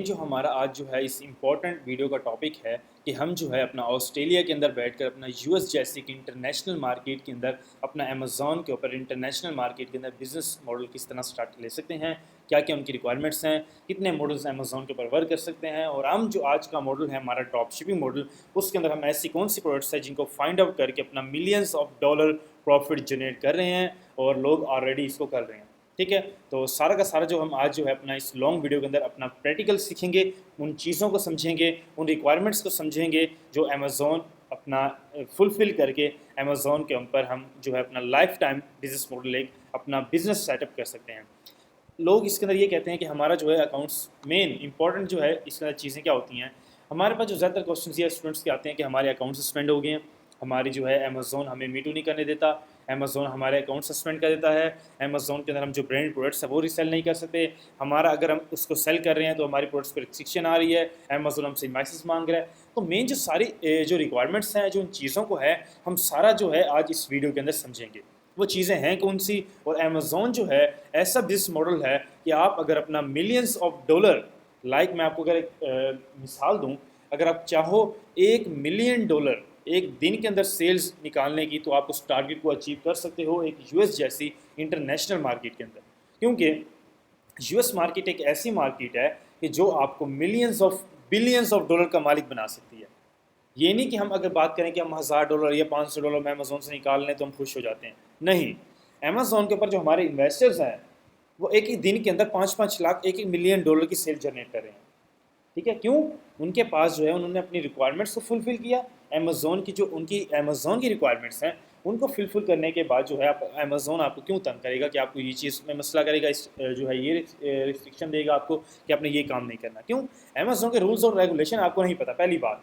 जो हमारा आज जो है इस इम्पोर्टेंट वीडियो का टॉपिक है कि हम जो है अपना ऑस्ट्रेलिया के अंदर बैठकर अपना यूएस जैसी कि इंटरनेशनल मार्केट के अंदर अपना अमेज़ॉन के ऊपर इंटरनेशनल मार्केट के अंदर बिजनेस मॉडल किस तरह स्टार्ट ले सकते हैं, क्या क्या उनकी रिक्वायरमेंट्स हैं, कितने मॉडल्स अमेज़ॉन के ऊपर वर्क कर सकते हैं। और हम जो आज का मॉडल है हमारा ड्रॉप शिपिंग मॉडल, उसके अंदर हम ऐसी कौन सी प्रोडक्ट्स हैं जिनको फाइंड आउट करके अपना millions of dollar profit generate कर रहे हैं और लोग ऑलरेडी इसको कर रहे हैं। ठीक है, तो सारा का सारा जो हम आज जो है अपना इस लॉन्ग वीडियो के अंदर अपना प्रैक्टिकल सीखेंगे, उन चीज़ों को समझेंगे, उन रिक्वायरमेंट्स को समझेंगे जो अमेज़ॉन अपना फुलफ़िल करके अमेज़ॉन के ऊपर हम जो है अपना लाइफ टाइम बिजनेस मॉडल एक अपना बिजनेस सेटअप कर सकते हैं। लोग इसके अंदर ये कहते हैं कि हमारा जो है अकाउंट्स मेन इंपॉर्टेंट जो है इसके अंदर चीज़ें क्या होती हैं। हमारे पास जो ज़्यादातर क्वेश्चन ये स्टूडेंट्स के आते हैं कि हमारे अकाउंट सस्पेंड हो गए हैं, हमारी जो है अमेज़ॉन हमें मीटू नहीं करने देता, अमेज़ॉन हमारे अकाउंट सस्पेंड कर देता है, अमेज़ॉन के अंदर हम जो ब्रांड प्रोडक्ट्स है वो रीसेल नहीं कर सकते, हमारा अगर हम उसको सेल कर रहे हैं तो हमारी प्रोडक्ट्स पर रिस्ट्रिक्शन आ रही है, अमेज़ॉन हमसे इनवॉइसेस मांग रहा है। तो मेन जो सारी जो रिक्वायरमेंट्स हैं, जो उन चीज़ों को है, हम सारा जो है आज इस वीडियो के अंदर समझेंगे। वो चीज़ें हैं कौन सी, और अमेज़ॉन जो है ऐसा बिजनेस मॉडल है कि आप अगर अपना मिलियंस ऑफ डॉलर, लाइक मैं आपको अगर एक मिसाल दूं, अगर आप चाहो $1 मिलियन एक दिन के अंदर सेल्स निकालने की, तो आप उस टारगेट को अचीव कर सकते हो एक यूएस जैसी इंटरनेशनल मार्केट के अंदर। क्योंकि यूएस मार्केट एक ऐसी मार्केट है कि जो आपको millions of billions of dollar का मालिक बना सकती है। ये नहीं कि हम अगर बात करें कि हम $1000 या $500 में अमेज़ोन से निकाल लें तो हम खुश हो जाते हैं, नहीं। अमेज़ोन के ऊपर जो हमारे इन्वेस्टर्स हैं वो एक ही दिन के अंदर 5-5 लाख, $1-1 मिलियन की सेल जनरेट कर रहे हैं। ठीक है, क्यों? उनके पास जो है उन्होंने अपनी रिक्वायरमेंट्स को फुलफ़िल किया। अमेज़ॉन की जो उनकी अमेज़ॉन की रिक्वायरमेंट्स हैं उनको फुलफ़िल करने के बाद जो है आप अमेज़ॉन आपको क्यों तंग करेगा कि आपको ये चीज़ में मसला करेगा, इस जो है ये रिस्ट्रिक्शन देगा आपको कि आपने ये काम नहीं करना। क्यों? अमेज़ॉन के रूल्स और रेगुलेशन आपको नहीं पता। पहली बात,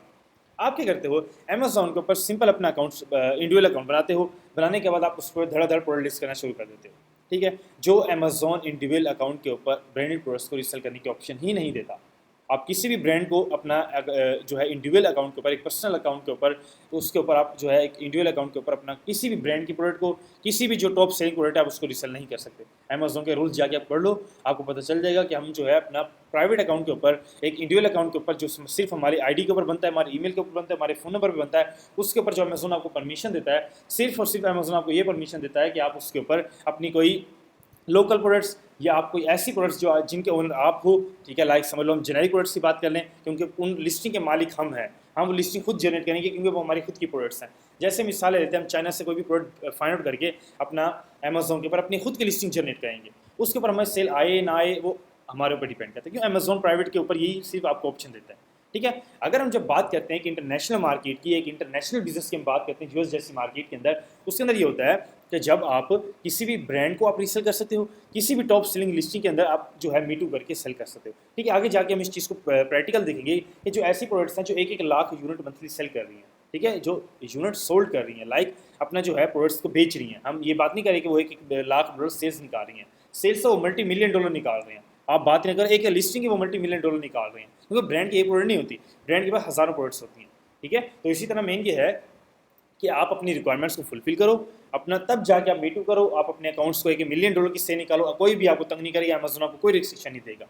आप क्या करते हो, अमेज़ॉन के ऊपर सिंपल अपना अकाउंट इंडिविजुअल अकाउंट बनाते हो, बनाने के बाद आप उस पर धड़ाधड़ प्रोडक्ट लिस्ट करना शुरू कर देते हो। ठीक है, जो अमेज़ॉन इंडिविजुअल अकाउंट के ऊपर ब्रांडेड प्रोडक्ट्स को रीसेल करने की ऑप्शन ही नहीं देता। आप किसी भी ब्रांड को अपना जो है इंडिविजुअल अकाउंट के ऊपर, एक पर्सनल अकाउंट के ऊपर, तो उसके ऊपर आप जो है एक इंडिविजुअल अकाउंट के ऊपर अपना किसी भी ब्रांड की प्रोडक्ट को, किसी भी जो टॉप सेलिंग प्रोडक्ट है आप उसको रीसेल नहीं कर सकते। अमेज़ॉन के रूल्स जाके आप पढ़ लो, आपको पता चल जाएगा कि हम जो है अपना प्राइवेट अकाउंट के ऊपर, एक इंडिविजुअल अकाउंट के ऊपर जो सिर्फ हमारी आईडी के ऊपर बनता है, हमारे ईमेल के ऊपर बनता है, हमारे फ़ोन नंबर पर बनता है, उसके ऊपर जो अमेज़ॉन आपको परमिशन देता है, सिर्फ और सिर्फ अमेज़ॉन आपको ये परमिशन देता है कि आप उसके ऊपर अपनी कोई लोकल प्रोडक्ट्स या आप कोई ऐसी प्रोडक्ट्स जो जिनके ओनर आप हो, ठीक है, लाइक समझ लो हम जेनेरिक प्रोडक्ट्स की बात कर लें, क्योंकि उन लिस्टिंग के मालिक हम हैं, हम वो लिस्टिंग खुद जनरेट करेंगे क्योंकि वो हमारी खुद की प्रोडक्ट्स हैं। जैसे मिसाल लेते हैं, हम चाइना से कोई भी प्रोडक्ट फाइंड आउट करके अपना अमेज़ॉन के ऊपर अपनी खुद की लिस्टिंग जनरेट करेंगे, उसके ऊपर हमें सेल आए ना आए वो हमारे ऊपर डिपेंड करता है, क्योंकि अमेज़ॉन प्राइवेट के ऊपर यही सिर्फ आपको ऑप्शन देता है। ठीक है, अगर हम जब बात करते हैं कि इंटरनेशनल मार्केट की, एक इंटरनेशनल बिजनेस की हम बात करते हैं यूएस जैसी मार्केट के अंदर, उसके अंदर ये होता है कि जब आप किसी भी ब्रांड को आप रीसेल कर सकते हो, किसी भी टॉप सेलिंग लिस्टिंग के अंदर आप जो है मीटू करके सेल कर सकते हो। ठीक है, आगे जाके हम इस चीज़ को प्रैक्टिकल देखेंगे कि जो ऐसी प्रोडक्ट्स हैं जो 1-1 लाख यूनिट मंथली सेल कर रही हैं, ठीक है, जो यूनिट सोल्ड कर रही हैं, लाइक अपना जो है प्रोडक्ट्स को बेच रही हैं, हम ये बात नहीं करें कि वो 1-1 लाख डॉलर सेल्स निकाल रही हैं, सेल्स से वो $multi-million निकाल रहे हैं। आप बात नहीं करें एक लिस्टिंग की वो $multi-million निकाल रहे हैं, क्योंकि ब्रांड की एक प्रोडक्ट नहीं होती, ब्रांड के पास हज़ारों प्रोडक्ट्स होती हैं। ठीक है, तो इसी तरह मेन ये है कि आप अपनी रिक्वायरमेंट्स को फुलफिल करो अपना, तब जाके आप मीटू करो, आप अपने अकाउंट्स को $1 मिलियन की से निकालो, कोई भी आपको तंग नहीं करेगा, अमेज़ॉन आपको कोई रिस्ट्रिक्शन नहीं देगा।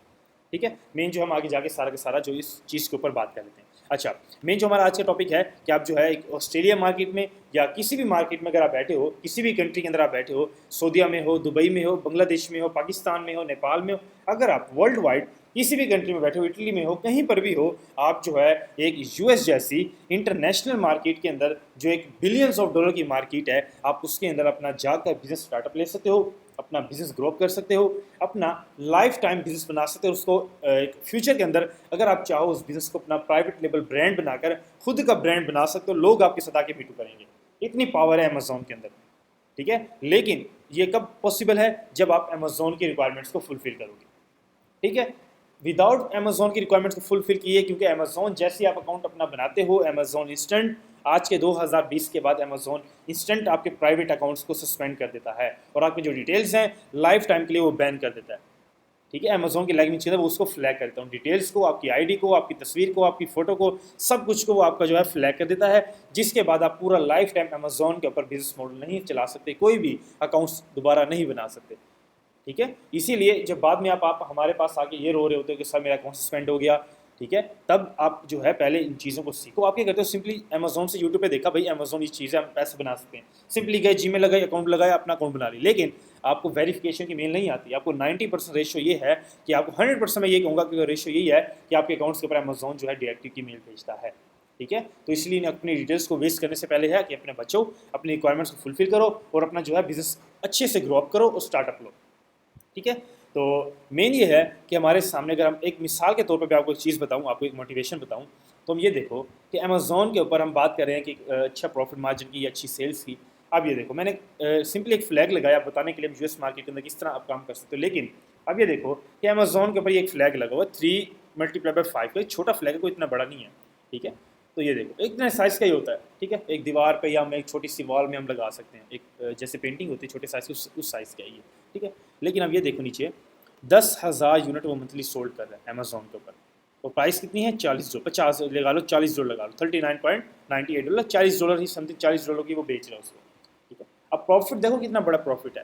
ठीक है, मेन जो हम आगे जाके सारा का सारा जो इस चीज़ के ऊपर बात कर लेते हैं। अच्छा, मेन जो हमारा आज का टॉपिक है कि आप जो है एक ऑस्ट्रेलिया मार्केट में या किसी भी मार्केट में अगर आप बैठे हो, किसी भी कंट्री के अंदर आप बैठे हो, सऊदीया में हो, दुबई में हो, बांग्लादेश में हो, पाकिस्तान में हो, नेपाल में हो, अगर आप वर्ल्ड वाइड किसी भी कंट्री में बैठे हो, इटली में हो, कहीं पर भी हो, आप जो है एक यूएस जैसी इंटरनेशनल मार्केट के अंदर जो एक बिलियंस ऑफ डॉलर की मार्केट है, आप उसके अंदर अपना जाकर बिजनेस स्टार्टअप ले सकते हो, अपना बिजनेस ग्रो कर सकते हो, अपना लाइफ टाइम बिजनेस बना सकते हो उसको। एक फ्यूचर के अंदर अगर आप चाहो उस बिजनेस को अपना प्राइवेट लेवल ब्रांड बनाकर खुद का ब्रांड बना सकते हो, लोग आपके साथ आके मीटू करेंगे। इतनी पावर है अमेज़ॉन के अंदर। ठीक है, लेकिन ये कब पॉसिबल है, जब आप अमेज़ॉन की रिक्वायरमेंट्स को फुलफिल करोगे। ठीक है, विदाउट अमेज़ॉन की रिक्वायरमेंट्स को फुलफिल किए, क्योंकि अमेज़ॉन जैसे आप अकाउंट अपना बनाते हो, अमेज़ॉन इंस्टेंट आज के 2020 के बाद अमेज़ॉन इंस्टेंट आपके प्राइवेट अकाउंट्स को सस्पेंड कर देता है और आपकी जो डिटेल्स हैं लाइफ टाइम के लिए वो बैन कर देता है। ठीक है, अमेज़ॉन की लैंग्वेज है वो उसको फ्लैग करता है, डिटेल्स को, आपकी आईडी को, आपकी तस्वीर को, आपकी फ़ोटो को, सब कुछ को वो आपका जो है फ्लैग कर देता है, जिसके बाद आप पूरा लाइफ टाइम अमेज़ॉन के ऊपर बिजनेस मॉडल नहीं चला सकते, कोई भी अकाउंट्स दोबारा नहीं बना सकते। ठीक है। इसीलिए जब बाद में आप हमारे पास आके ये रो रहे होते हो कि सर मेरा अकाउंट सस्पेंड हो गया, ठीक है, तब आप जो है पहले इन चीज़ों को सीखो। आप क्या करते हो, सिंपली अमेजोन से यूट्यूब पे देखा भाई अमेजोन ये चीज़ें हम पैसे बना सकते हैं, सिंपली गए जीमेल लगाए अकाउंट लगाया अपना अकाउंट बना ली, लेकिन आपको वेरिफिकेशन की मेल नहीं आती। आपको 90% रेशो ये है कि आपको 100% मैं ये कहूँगा कि रेशो यही है कि आपके अकाउंट्स के ऊपर अमेजोन जो है डायरेक्टिव की मेल भेजता है, ठीक है। तो इसलिए अपनी डिटेल्स को वेस्ट करने से पहले है कि अपने बच्चों अपनी रिक्वायरमेंट्स को फुलफिल करो और अपना जो है बिजनेस अच्छे से ग्रो अप करो और स्टार्टअप लो, ठीक है। तो मेन ये है कि हमारे सामने अगर हम एक मिसाल के तौर पर भी आपको एक चीज़ बताऊं, आपको एक मोटिवेशन बताऊं, तो हम ये देखो कि अमेज़ॉन के ऊपर हम बात कर रहे हैं कि अच्छा प्रॉफिट मार्जिन की, अच्छी सेल्स की। अब ये देखो मैंने सिंपली एक फ्लैग लगाया बताने के लिए यूएस मार्केट के अंदर किस तरह आप काम कर सकते हो, लेकिन अब ये देखो कि अमेज़ॉन के ऊपर ये एक फ्लैग लगा हुआ 3 × 5 का, एक छोटा फ्लैग है, कोई इतना बड़ा नहीं है, ठीक है। तो ये देखो इतने साइज़ का ही होता है, ठीक है, एक दीवार पे या हम एक छोटी सी वॉल में हम लगा सकते हैं, एक जैसे पेंटिंग होती है छोटे साइज़ की उस साइज़ का है ये, ठीक है। लेकिन अब ये देखो नीचे 10,000 यूनिट वो मंथली सोल्ड कर रहा है अमेजोन के ऊपर, और प्राइस कितनी है $40, 50 लगा लो, $40 लगा लो, $39.98, $40 ही समथिंग, $40 की वो बेच रहा है उसको, ठीक है। अब प्रॉफिट देखो कितना बड़ा प्रॉफिट है।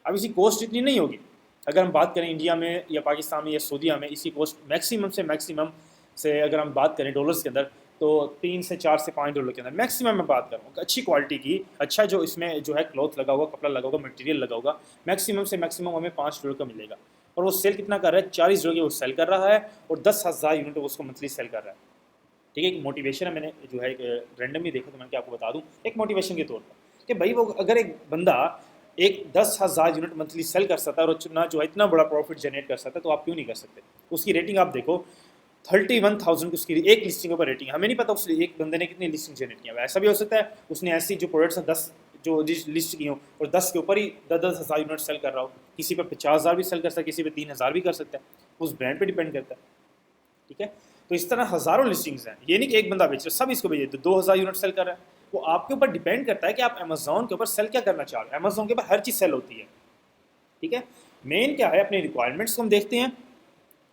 अब इसी कॉस्ट इतनी नहीं होगी, अगर हम बात करें इंडिया में या पाकिस्तान में या सऊदीया में, इसी कॉस्ट मैक्सिमम से अगर हम बात करें डॉलर्स के अंदर, तो 3 से 4 से $5 के अंदर मैक्सिमम मैं बात कर रहा हूँ, अच्छी क्वालिटी की, अच्छा जो इसमें जो है क्लॉथ लगा होगा, कपड़ा लगा होगा, मटेरियल लगा होगा, मैक्सिमम से मैक्सिमम हमें $5 का मिलेगा। और वो सेल कितना कर रहा है, $40 की वो सेल कर रहा है, और 10,000 यूनिट वो उसको मंथली सेल कर रहा है, ठीक है। एक मोटिवेशन है, मैंने जो है रैंडमली देखा तो मैं क्या आपको बता दूं एक मोटिवेशन के तौर पर कि भाई वो अगर एक बंदा एक 10,000 यूनिट मंथली सेल कर सकता है और ना जो है इतना बड़ा प्रॉफिट जनरेट कर सकता है, तो आप क्यों नहीं कर सकते। उसकी रेटिंग आप देखो 31,000 की उसकी एक लिस्टिंग के ऊपर रेटिंग, हमें नहीं पता उस एक बंदे ने कितनी लिस्टिंग जनरेट किया। ऐसा भी हो सकता है उसने ऐसी जो प्रोडक्ट्स हैं 10 जो लिस्ट की हो और 10 के ऊपर ही 10,000 यूनिट सेल कर रहा हो, किसी पे 50,000 भी सेल कर सकता है, किसी पे 3,000 भी कर सकता है, उस ब्रांड पे डिपेंड करता है, ठीक है। तो इस तरह हज़ारों लिस्टिंग्स हैं, ये नहीं कि एक बंदा बेच रहा है सब इसको भेजे तो 2,000 यूनिट सेल कर रहा है। वो आपके ऊपर डिपेंड करता है कि आप अमेजोन के ऊपर सेल क्या करना चाह रहे हैं। अमेजोन के ऊपर हर चीज़ सेल होती है, ठीक है। मेन क्या है, अपनी रिक्वायरमेंट्स को हम देखते हैं,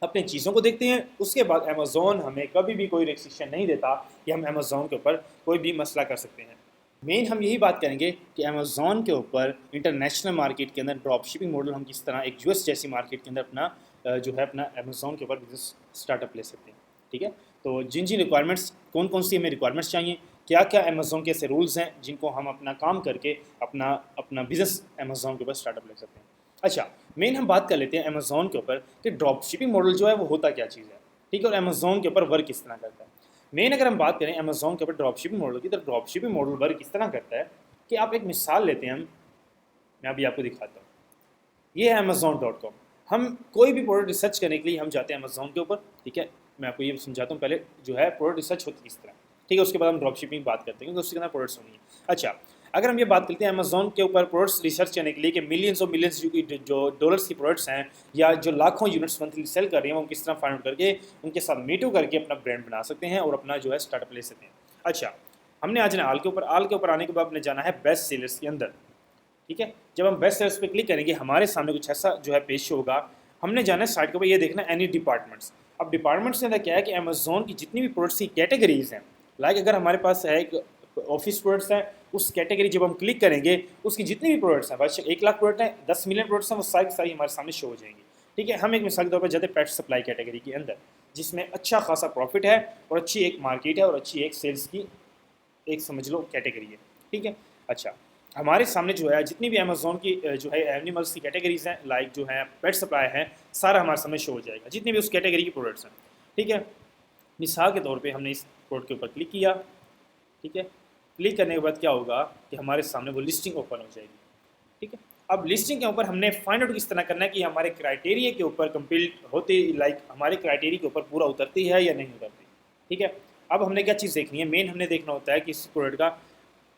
अपनी चीज़ों को देखते हैं, उसके बाद अमेजोन हमें कभी भी कोई रिस्ट्रिक्शन नहीं देता कि हम अमेजोन के ऊपर कोई भी मसला कर सकते हैं। मेन हम यही बात करेंगे कि अमेजोन के ऊपर इंटरनेशनल मार्केट के अंदर ड्रॉप शिपिंग मॉडल हम किस तरह एक यूएस जैसी मार्केट के अंदर अपना जो है अपना अमेजोन के ऊपर बिजनेस स्टार्टअप ले सकते हैं, ठीक है। तो जिन जिन रिक्वायरमेंट्स कौन कौन सी हमें रिक्वायरमेंट्स चाहिए, क्या क्या अमेजोन के ऐसे रूल्स हैं जिनको हम अपना काम करके अपना अपना बिजनेस अमेजोन के ऊपर स्टार्टअप ले सकते हैं। अच्छा, मेन हम बात कर लेते हैं अमेजोन के ऊपर कि ड्रॉप शिपिंग मॉडल जो है वो होता क्या चीज़ है, ठीक है, और अमेजोन के ऊपर वर्क किस तरह करता है। मेन अगर हम बात करें अमेजोन के ऊपर ड्रॉप शिपिंग मॉडल की, तो ड्रॉप शिपिंग मॉडल वर्क किस तरह करता है कि आप एक मिसाल लेते हैं, मैं अभी आपको दिखाता हूँ। ये है Amazon.com। हम कोई भी प्रोडक्ट रिसर्च करने के लिए हम जाते हैं अमेजोन के ऊपर, ठीक है। मैं आपको ये समझाता हूँ पहले जो है प्रोडक्ट रिसर्च होती है किस तरह, ठीक है, उसके बाद हम ड्रॉप शिपिंग बात करते हैं क्योंकि उसके अंदर प्रोडक्ट्स होनी है। अच्छा, अगर हम ये बात करते हैं अमेजोन के ऊपर प्रोडक्ट्स रिसर्च करने के लिए कि मिलियंस और मिलियंस जो डॉलर्स की प्रोडक्ट्स हैं या जो लाखों यूनिट्स मंथली सेल कर रही हैं, वो किस तरह फाइंड आउट करके उनके साथ मीटू करके अपना ब्रांड बना सकते हैं और अपना जो है स्टार्टअप ले सकते हैं। अच्छा, हमने आज ना आल के ऊपर आने के बाद हमने जाना है बेस्ट सेलर्स के अंदर, ठीक है। जब हम बेस्ट सेलर्स पे क्लिक करेंगे हमारे सामने कुछ ऐसा जो है पेश होगा। हमने जाना है साइट के ऊपर, ये देखना एनी डिपार्टमेंट्स। अब डिपार्टमेंट्स के अंदर क्या है कि अमेजोन की जितनी भी प्रोडक्ट्स की कैटेगरीज हैं, लाइक अगर हमारे पास है एक ऑफिस प्रोडक्ट्स हैं, उस कैटेगरी जब हम क्लिक करेंगे उसकी जितनी भी प्रोडक्ट्स हैं, बस 1 लाख प्रोडक्ट हैं, 10 मिलियन प्रोडक्ट्स हैं, वो सारी सारी हमारे सामने शो हो जाएंगी, ठीक है। हम एक मिसाल के तौर पर जाते हैं पेट सप्लाई कैटेगरी के अंदर, जिसमें अच्छा खासा प्रॉफिट है और अच्छी एक मार्केट है और अच्छी एक सेल्स की एक समझ लो कैटेगरी है, ठीक है। अच्छा, हमारे सामने जो है जितनी भी अमेजोन की जो है एनिमल्स की कैटेगरीज हैं, लाइक जो है पेट सप्लाई है, सारा हमारे सामने शो हो जाएगा जितनी भी उस कैटेगरी की प्रोडक्ट्स हैं, ठीक है। मिसाल के तौर पे हमने इस प्रोडक्ट के ऊपर क्लिक किया, ठीक है। क्लिक करने के बाद क्या होगा कि हमारे सामने वो लिस्टिंग ओपन हो जाएगी, ठीक है। अब लिस्टिंग के ऊपर हमने फाइंड आउट किस तरह करना है कि हमारे क्राइटेरिया के ऊपर कंप्लीट होते, लाइक हमारे क्राइटेरिया के ऊपर पूरा उतरती है या नहीं उतरती, ठीक है। अब हमने क्या चीज़ देखनी है, मेन हमने देखना होता है कि इस प्रोडक्ट का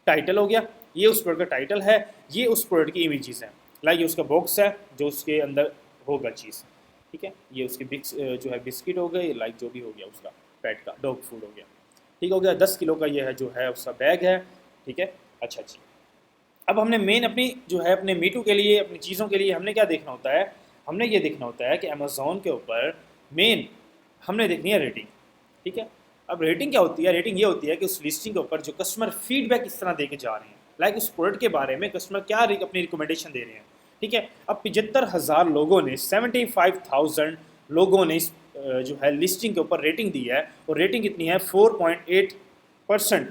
टाइटल हो गया, ये उस प्रोडक्ट का टाइटल है, ये उस प्रोडक्ट की इमेजेस हैं, लाइक ये उसका बॉक्स है जो उसके अंदर होगा चीज़, ठीक है। ये उसकी जो है बिस्किट हो गए, लाइक जो भी हो गया उसका पेट का डॉग फूड हो गया, ठीक हो गया। 10 किलो का ये है जो है उसका बैग है, ठीक है। अच्छा जी, अब हमने मेन अपनी जो है अपने मीटू के लिए अपनी चीज़ों के लिए हमने क्या देखना होता है, हमने ये देखना होता है कि अमेजोन के ऊपर मेन हमने देखनी है रेटिंग, ठीक है। अब रेटिंग क्या होती है, रेटिंग ये होती है कि उस लिस्टिंग के ऊपर जो कस्टमर फीडबैक किस तरह दे के जा रहे हैं, लाइक उस प्रोडक्ट के बारे में कस्टमर क्या अपनी रिकमेंडेशन दे रहे हैं, ठीक है। अब 75,000 लोगों ने 75,000 लोगों ने जो है लिस्टिंग के ऊपर रेटिंग दी है, और रेटिंग कितनी है 4.8%।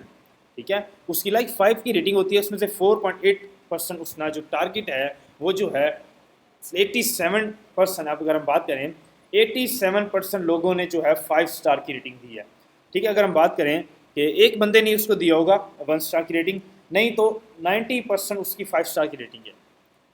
ठीक है, उसकी लाइक 5 की रेटिंग होती है, उसमें से 4.8% उसका जो टारगेट है वो जो है 87%। अब अगर हम बात करें 87% लोगों ने जो है 5 स्टार की रेटिंग दी है। ठीक है, अगर हम बात करें कि एक बंदे ने उसको दिया होगा 1 स्टार की रेटिंग, नहीं तो 90% उसकी 5 स्टार की रेटिंग है।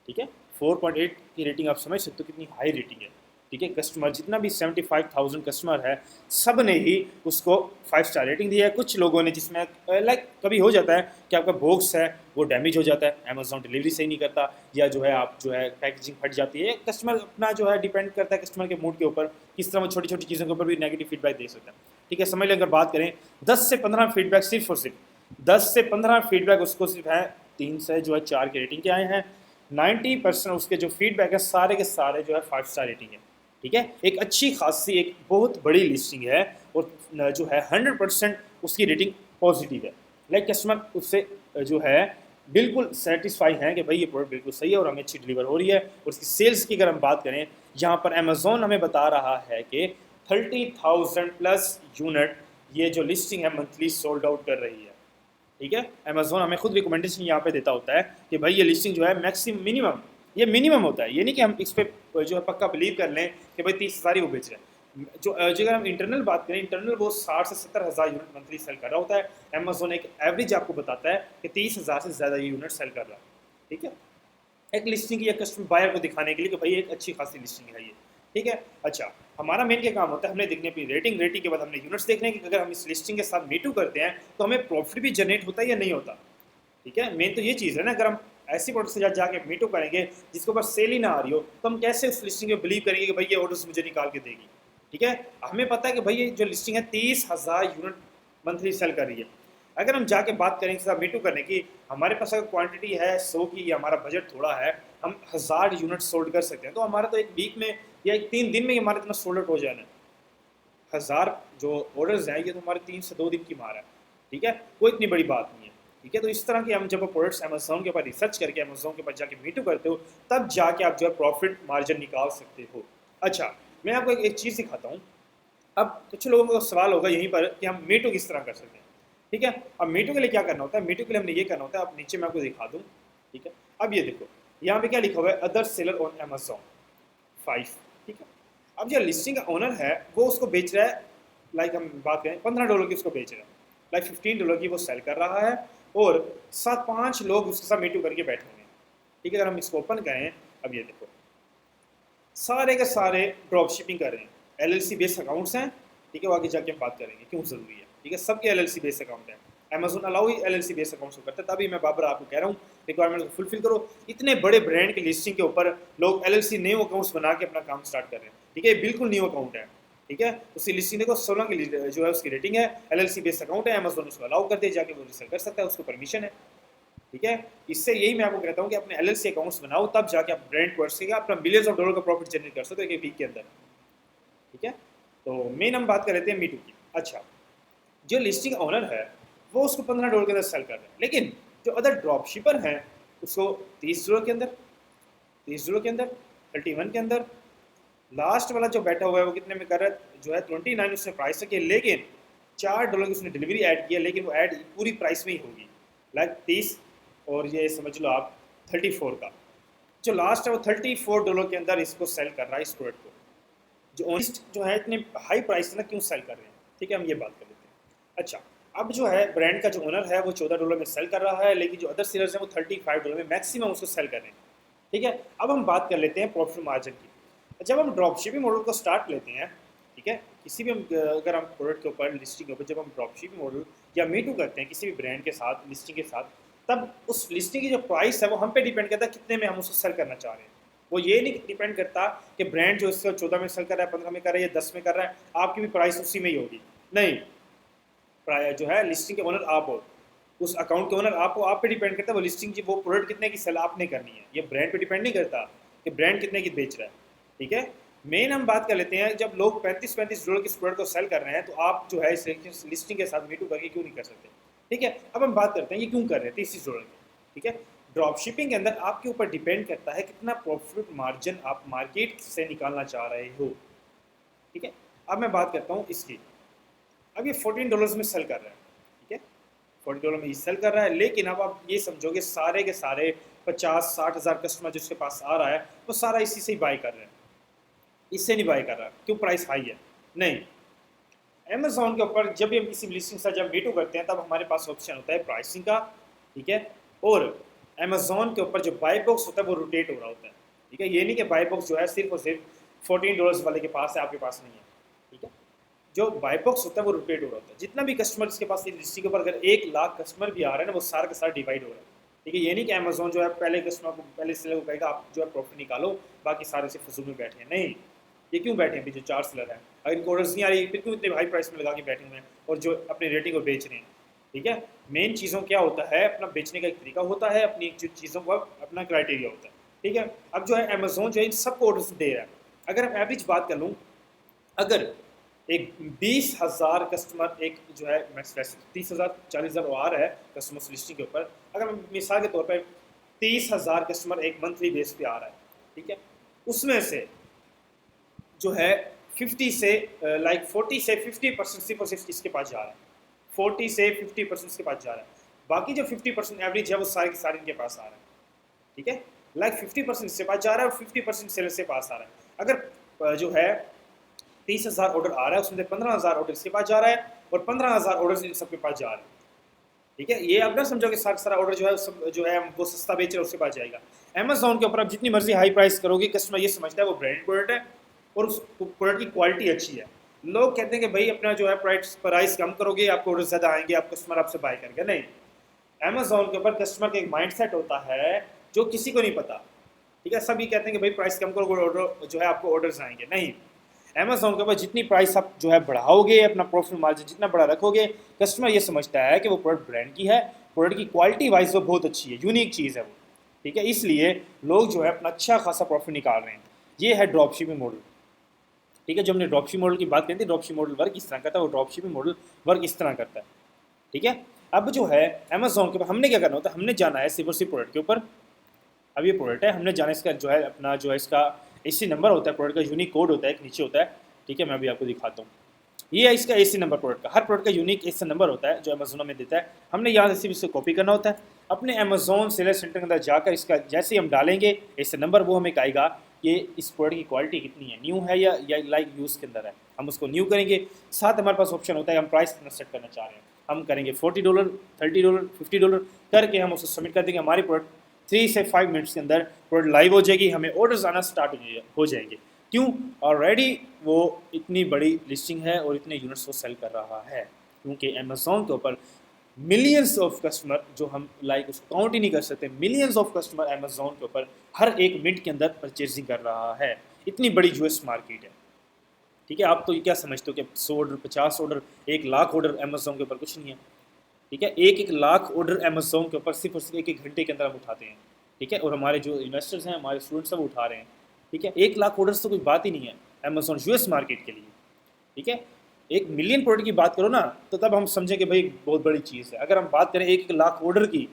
ठीक है, 4.8 की रेटिंग आप समझ सकते हो कितनी हाई रेटिंग है। ठीक है, कस्टमर जितना भी 75,000 कस्टमर है सब ने ही उसको 5 स्टार रेटिंग दी है। कुछ लोगों ने जिसमें लाइक कभी हो जाता है कि आपका बॉक्स है वो डैमेज हो जाता है, अमेजोन डिलीवरी सही नहीं करता, या जो है आप जो है पैकेजिंग फट जाती है। कस्टमर अपना जो है डिपेंड करता है कस्टमर के मूड के ऊपर, किस तरह वो छोटी छोटी चीज़ों के ऊपर भी नेगेटिव फीडबैक दे सकता है। ठीक है, समझ लें अगर बात करें 10 से 15 फीडबैक, सिर्फ और सिर्फ 10 से 15 फीडबैक उसको सिर्फ है 3 से जो है 4 की रेटिंग के आए हैं। 90% उसके जो फीडबैक है सारे के सारे जो है 5 स्टार रेटिंग है। ठीक है, एक अच्छी खासी एक बहुत बड़ी लिस्टिंग है, और जो है 100% उसकी रेटिंग पॉजिटिव है। लाइक कस्टमर उससे जो है बिल्कुल सेटिस्फाई हैं कि भाई ये प्रोडक्ट बिल्कुल सही है और हमें अच्छी डिलीवर हो रही है। और उसकी सेल्स की अगर हम बात करें, यहाँ पर अमेजोन हमें बता रहा है कि 30,000 प्लस यूनिट ये जो लिस्टिंग है मंथली सोल्ड आउट कर रही है। ठीक है, अमेजोन हमें खुद रिकमेंडेशन यहाँ पे देता होता है कि भाई ये लिस्टिंग जो है मैक्सिमम मिनिमम, ये मिनिमम होता है, ये नहीं कि हम इस पर जो है पक्का बिलीव कर लें कि भाई 30,000 ही वो बेच रहे हैं। जो अगर हम इंटरनल बात करें, इंटरनल वो 60 से 70,000 यूनिट मंथली सेल कर रहा होता है। अमेजोन एक एवरेज आपको बताता है कि 30,000 से ज़्यादा यूनिट सेल कर रहा है। ठीक है, एक लिस्टिंग की, एक कस्टमर बायर को दिखाने के लिए कि भाई एक अच्छी खासी लिस्टिंग है ये। ठीक है, अच्छा हमारा मेन क्या काम होता है, हमने देखने अपनी रेटिंग, रेटिंग के बाद हमने यूनिट्स देखने कि अगर हम इस लिस्टिंग के साथ मीटू करते हैं तो हमें प्रॉफिट भी जनरेट होता है या नहीं होता। ठीक है, मेन तो ये चीज़ है ना, अगर हम ऐसी प्रोडक्ट से जाके मीटू करेंगे जिसके ऊपर सेल ही ना आ रही हो, तो हम कैसे उस लिस्टिंग में बिलीव करेंगे कि भाई ये ऑर्डर्स मुझे निकाल के देगी। ठीक है, हमें पता है कि भाई ये जो लिस्टिंग है 30,000 यूनिट मंथली सेल कर रही है। अगर हम जाके बात करें साथ मीटू करने की, हमारे पास अगर क्वांटिटी है 100 की या हमारा बजट थोड़ा है, हम 1000 यूनिट सोल्ड कर सकते हैं, तो हमारा तो एक वीक में या एक 3 दिन में ही हमारा इतना सोल्ड आउट हो जाना है। 1000 जो ऑर्डर्स हैं ये तो हमारे 3 से 2 दिन की मार है। ठीक है, कोई इतनी बड़ी बात नहीं है। ठीक है, तो इस तरह के हम जब प्रोडक्ट्स अमेजोन के ऊपर रिसर्च करके अमेजोन के ऊपर जाके मीटू करते हो, तब जाके आप जो है प्रॉफिट मार्जिन निकाल सकते हो। अच्छा, मैं आपको एक चीज़ सिखाता हूँ। अब कुछ लोगों को सवाल होगा यहीं पर कि हम मीटू किस तरह कर सकते हैं। ठीक है, अब मीटू के लिए क्या करना होता है, मीटू के लिए हमने ये करना होता है, अब नीचे मैं आपको दिखा दूँ। ठीक है, अब ये देखो यहाँ पे क्या लिखा हुआ है, अदर सेलर ऑन अमेजोन 5। ठीक है, अब जो लिस्टिंग का ओनर है वो उसको बेच रहा है, लाइक हम बात करें $15 की उसको बेच रहा है, लाइक $15 की वो सेल कर रहा है, और 7-5 लोग उसके साथ मीटू करके बैठे हुए हैं। ठीक है, अगर हम इसको ओपन करें, अब ये देखो सारे के सारे ड्रॉप शिपिंग कर रहे हैं, एलएलसी बेस्ड अकाउंट्स हैं। ठीक है, वो आगे जाके हम बात करेंगे क्यों ज़रूरी है। ठीक है, सबके एलएलसी बेस्ड अकाउंट है, अमेजोन अलाउ ही एलएलसी बेस्ड अकाउंट्स को करता है। तभी मैं बाबर आपको कह रहा हूँ रिक्वायरमेंट को फुलफिल करो। इतने बड़े ब्रांड की लिस्टिंग के ऊपर लोग एलएलसी न्यू अकाउंट्स बना के अपना काम स्टार्ट कर रहे हैं। ठीक है, बिल्कुल न्यू अकाउंट है। ठीक है, उसकी लिस्टिंग देखो 16 की जो है उसकी रेटिंग है, एलएलसी बेस्ड अकाउंट है, अमेजोन उसको अलाउ कर दे, जाके वो रिसेल कर सकता है, उसको परमिशन है। ठीक है, इससे यही मैं आपको कहता हूँ कि अपने एलएलसी अकाउंट्स बनाओ, तब जाके आप ब्रांड को अपना मिलियंस ऑफ डॉलर का प्रॉफिट जनरेट कर सकते हो एक वीक के अंदर। ठीक है, तो मेन हम बात कर लेते हैं मीटू की। अच्छा, जो लिस्टिंग ओनर है वो उसको $15 के अंदर सेल कर रहे हैं, लेकिन जो अदर ड्रॉप शिपर हैं उसको $30 के अंदर, $30 के अंदर, 31 के अंदर, लास्ट वाला जो बैठा हुआ है वो कितने में कर रहा है, जो है 29 उसने प्राइस रखी है, लेकिन $4 की उसने डिलीवरी ऐड किया, लेकिन वो ऐड पूरी प्राइस में ही होगी, लाइक 30 और ये समझ लो आप 34 का। जो लास्ट है वो $34 के अंदर इसको सेल कर रहा है इस प्रोडक्ट को। जो ओनिस्ट जो है इतने हाई प्राइस ना क्यों सेल कर रहे हैं, ठीक है, हम ये बात कर लेते हैं। अच्छा, अब जो है ब्रांड का जो ओनर है वो $14 में सेल कर रहा है, लेकिन जो अदर सेलर्स हैं वो $35 में मैक्सिमम उसको सेल कर रहे हैं। ठीक है, अब हम बात कर लेते हैं प्रॉफिट मार्जिन की। जब हम ड्रॉप शिपिंग मॉडल को स्टार्ट लेते हैं, ठीक है, किसी भी अगर हम प्रोडक्ट के ऊपर लिस्टिंग के ऊपर जब हम ड्रॉप शिपिंग मॉडल या मीटू करते हैं किसी भी ब्रांड के साथ लिस्टिंग के साथ, तब उस लिस्टिंग की जो प्राइस है वो हम पे डिपेंड करता है कितने में हम उसको सेल करना चाह रहे हैं। वो ये नहीं डिपेंड करता कि ब्रांड जो इससे 14 में सेल कर रहा है, 15 में कर रहा है या 10 में कर रहा है, आपकी भी प्राइस उसी में ही होगी। नहीं, जो है लिस्टिंग के ओनर आप हो, उस अकाउंट के ओनर आप हो, आप पे डिपेंड करता है वो लिस्टिंग की वो प्रोडक्ट कितने की सेल आपने करनी है। ये ब्रांड पे डिपेंड नहीं करता कि ब्रांड कितने की बेच रहा है। ठीक है, मेन हम बात कर लेते हैं, जब लोग $35 की प्रोडक्ट को सेल कर रहे हैं तो आप जो है इस लिस्टिंग के साथ मीटू करके क्यों नहीं कर सकते। ठीक है, अब हम बात करते हैं ये क्यों कर रहे हैं $30 की। ठीक है, ड्रॉप शिपिंग के अंदर आपके ऊपर डिपेंड करता है कितना प्रॉफिट मार्जिन आप मार्केट से निकालना चाह रहे हो। ठीक है, अब मैं बात करता हूँ इसकी। अब ये $14 में सेल कर रहा है, ठीक है, $14 में ये सेल कर रहा है, लेकिन अब आप ये समझोगे सारे के सारे 50-60 हज़ार कस्टमर जिसके पास आ रहा है वो सारा इसी से ही बाई कर रहे हैं, इससे नहीं बाई कर रहा। क्यों? प्राइस हाई है। नहीं, अमेज़ॉन के ऊपर जब भी हम किसी लिस्टिंग से जब मीटू करते हैं तब हमारे पास ऑप्शन होता है प्राइसिंग का, ठीक है, और अमेज़ॉन के ऊपर जो बाई बॉक्स होता है वो रोटेट हो रहा होता है। ठीक है, ये नहीं कि बाई बॉक्स जो है सिर्फ और सिर्फ $14 वाले के पास है, आपके पास नहीं है। ठीक है, जो बाई बॉक्स होता है वो रोटेट हो रहा होता है। जितना भी कस्टमर इसके पास लिस्टिंग के ऊपर अगर 1 लाख कस्टमर भी आ रहे हैं ना, वो सारा का सारा डिवाइड हो रहा है। ठीक है, ये नहीं कि अमेज़ॉन जो है पहले कस्टमर को पहले सेलर को कहेगा आप जो है प्रॉफिट निकालो, बाकी सारे से फजूल में बैठे हैं। नहीं, ये क्यों बैठे हैं? अभी जो 4 सेलर हैं, अगर इनको ऑर्डर्स नहीं आ रही फिर क्यों इतने हाई प्राइस में लगा के बैठे हुए हैं और जो अपनी रेटिंग को बेच रहे हैं। ठीक है, मेन चीज़ों क्या होता है, अपना बेचने का एक तरीका होता है, अपनी जो चीज़ों का अपना क्राइटेरिया होता है। ठीक है, अब जो है अमेज़ॉन जो है इन सबको ऑर्डर्स दे रहा है। अगर मैं एवरेज बात कर लूँ, अगर एक 20,000 कस्टमर एक जो है 30,000 40,000 आ रहा है कस्टमर लिस्टिंग के ऊपर, अगर मिसाल के तौर पर 30,000 कस्टमर एक मंथली बेस पे आ रहा है, ठीक है, उसमें से जो है 50 से 40 से 50% सिर्फ और सिर्फ इसके पास जा रहा है, 40 से 50% इसके पास जा रहा है। बाकी जो 50% एवरेज है वो सारे के सारे इनके पास आ रहा है। ठीक है, 50% इसके पास जा रहा है और 50% सेलर से पास आ रहा है। अगर जो है 30,000 ऑर्डर आ रहा है उसमें से 15,000 ऑर्डर इसके पास जा रहा है और 15,000 ऑर्डर इन सबके पास जा रहा है। ठीक है, ये आप ना समझो कि सारा ऑर्डर जो है सब जो है वो सस्ता बेच रहा है उसके पास जाएगा। अमेज़ॉन के ऊपर आप जितनी मर्जी हाई प्राइस करोगे, कस्टमर ये समझता है वो ब्रांड प्रोडक्ट है और उस प्रोडक्ट की क्वालिटी अच्छी है। लोग कहते हैं कि भाई अपना जो है प्राइस कम करोगे आपको ऑर्डर ज़्यादा आएंगे, आप कस्टमर आपसे बाय करेंगे। नहीं, अमेज़ॉन के ऊपर कस्टमर का एक माइंडसेट होता है जो किसी को नहीं पता। ठीक है, सभी कहते हैं कि भाई प्राइस कम करोगे ऑर्डर जो है आपको ऑर्डर्स आएंगे। नहीं, अमेज़ॉन के ऊपर जितनी प्राइस आप जो है बढ़ाओगे, अपना प्रॉफिट मार्जिन जितना बड़ा रखोगे, कस्टमर ये समझता है कि वो प्रोडक्ट ब्रांड की है, प्रोडक्ट की क्वालिटी वाइज वो बहुत अच्छी है, यूनिक चीज़ है वो। ठीक है, इसलिए लोग जो है अपना अच्छा खासा प्रॉफिट निकाल रहे हैं। ये है ड्रॉप शिपिंग मॉडल। ठीक है, जो हमने ड्रॉप शिपिंग मॉडल की बात करी थी, ड्रॉप शिपिंग मॉडल वर्क इस तरह करता है, वो ड्रॉप शिपिंग मॉडल वर्क इस तरह करता है। ठीक है, अब जो है अमेज़ॉन के ऊपर हमने क्या करना होता है, हमने जाना है सिर्फ और सिर्फ प्रोडक्ट के ऊपर। अब ये प्रोडक्ट है, हमने जाना इसका जो है अपना जो है इसका एसी नंबर होता है, प्रोडक्ट का यूनिक कोड होता है, एक नीचे होता है। ठीक है, मैं अभी आपको दिखाता हूँ। ये है इसका एसी नंबर प्रोडक्ट का, हर प्रोडक्ट का यूनिक एसी नंबर होता है जो अमेज़ॉन में देता है। हमने यहाँ से सिर्फ इसको कॉपी करना होता है, अपने अमेज़ॉन सेलर सेंटर के अंदर जाकर इसका जैसे ही हम डालेंगे एसी नंबर, वो हमें कहेगा कि इस प्रोडक्ट की क्वालिटी कितनी है, न्यू है या लाइक यूज़ के अंदर है। हम उसको न्यू करेंगे, साथ हमारे पास ऑप्शन होता है हम प्राइस कितना सेट करना चाह रहे हैं। हम करेंगे $40, $30, $50 करके हम उसको सबमिट कर देंगे। हमारी प्रोडक्ट 3 से 5 मिनट्स के अंदर प्रोडक्ट लाइव हो जाएगी, हमें ऑर्डर्स आना स्टार्ट हो जाएंगे। क्यों? ऑलरेडी वो इतनी बड़ी लिस्टिंग है और इतने यूनिट्स वो सेल कर रहा है, क्योंकि अमेज़ॉन के ऊपर मिलियंस ऑफ कस्टमर, जो हम लाइक उसको काउंट ही नहीं कर सकते, मिलियंस ऑफ कस्टमर अमेज़ॉन के ऊपर हर एक मिनट के अंदर परचेजिंग कर रहा है। इतनी बड़ी यूएस मार्केट है। ठीक है, आप तो ये क्या समझते हो कि 100 order, 50 order, 1 lakh order Amazon के ऊपर कुछ नहीं है। ठीक है, 1-1 लाख ऑर्डर अमेज़ॉन के ऊपर सिर्फ और सिर्फ 1-1 घंटे के अंदर हम उठाते हैं। ठीक है, और हमारे जो इन्वेस्टर्स हैं, हमारे स्टूडेंट्स सब उठा रहे हैं। ठीक है, 1 लाख ऑर्डर्स तो कोई बात ही नहीं है अमेज़ॉन यूएस मार्केट के लिए। ठीक है, 1 मिलियन प्रोडक्ट की बात करो ना, तो तब हम समझें कि भाई बहुत बड़ी चीज़ है। अगर हम बात करें 1-1 लाख ऑर्डर की,